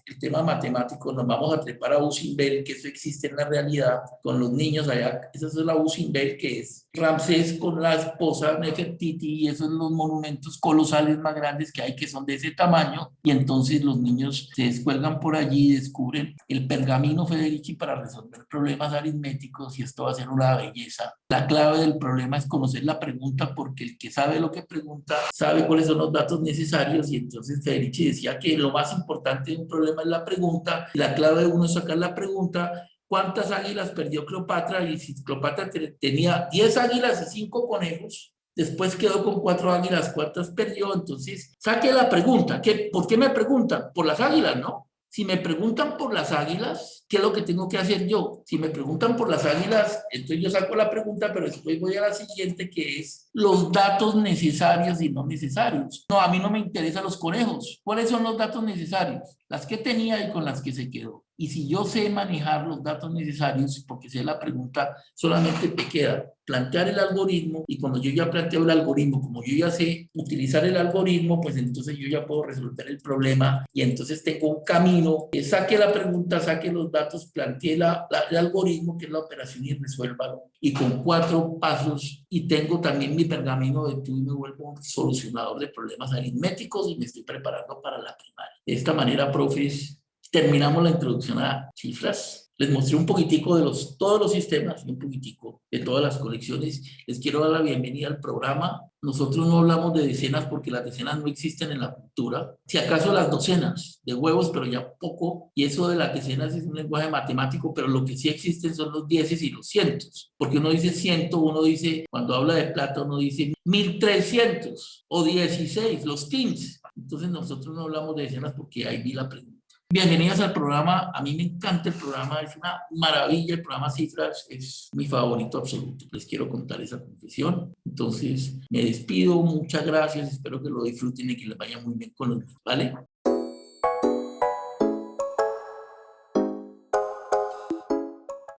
el tema matemático, nos vamos a trepar a Usimbel, que eso existe en la realidad con los niños allá. Esa es la Usimbel, que es Ramsés con la esposa Nefertiti, y esos son los monumentos colosales más grandes que hay, que son de ese tamaño. Y entonces los niños se descuelgan por allí y descubren el pergamino Federici para resolver problemas aritméticos, y esto va a ser una belleza. La clave del problema es conocer la pregunta, porque el que sabe lo que pregunta sabe cuáles son los datos necesarios, y entonces Federici decía que lo más importante de un problema es la pregunta, y la clave de uno es sacar la pregunta. ¿Cuántas águilas perdió Cleopatra? Y si Cleopatra tenía 10 águilas y 5 conejos, después quedó con 4 águilas, ¿cuántas perdió? Entonces, saque la pregunta. ¿Por qué me preguntan? Por las águilas, ¿no? Si me preguntan por las águilas, ¿qué es lo que tengo que hacer yo? Si me preguntan por las águilas, entonces yo saco la pregunta, pero después voy a la siguiente, que es los datos necesarios y no necesarios. No, a mí no me interesan los conejos. ¿Cuáles son los datos necesarios? Las que tenía y con las que se quedó. Y si yo sé manejar los datos necesarios, porque sé la pregunta, solamente te queda plantear el algoritmo, y cuando yo ya planteo el algoritmo, como yo ya sé utilizar el algoritmo, pues entonces yo ya puedo resolver el problema y entonces tengo un camino, saque la pregunta, saque los datos, plantee el algoritmo, que es la operación, y resuélvalo. Y con 4 pasos, y tengo también mi pergamino de TUI, me vuelvo un solucionador de problemas aritméticos y me estoy preparando para la primaria. De esta manera, profes, terminamos la introducción a cifras. Les mostré un poquitico de todos los sistemas y un poquitico de todas las colecciones. Les quiero dar la bienvenida al programa. Nosotros no hablamos de decenas porque las decenas no existen en la cultura. Si acaso las docenas de huevos, pero ya poco. Y eso de las decenas es un lenguaje matemático, pero lo que sí existen son los dieces y los cientos. Porque uno dice ciento, uno dice, cuando habla de plata, uno dice 1300 o 16, los teens. Entonces nosotros no hablamos de decenas porque ahí vi la pregunta. Bienvenidas al programa. A mí me encanta el programa, es una maravilla. El programa Cifras es mi favorito absoluto. Les quiero contar esa confesión. Entonces, me despido. Muchas gracias. Espero que lo disfruten y que les vaya muy bien con los niños, ¿vale?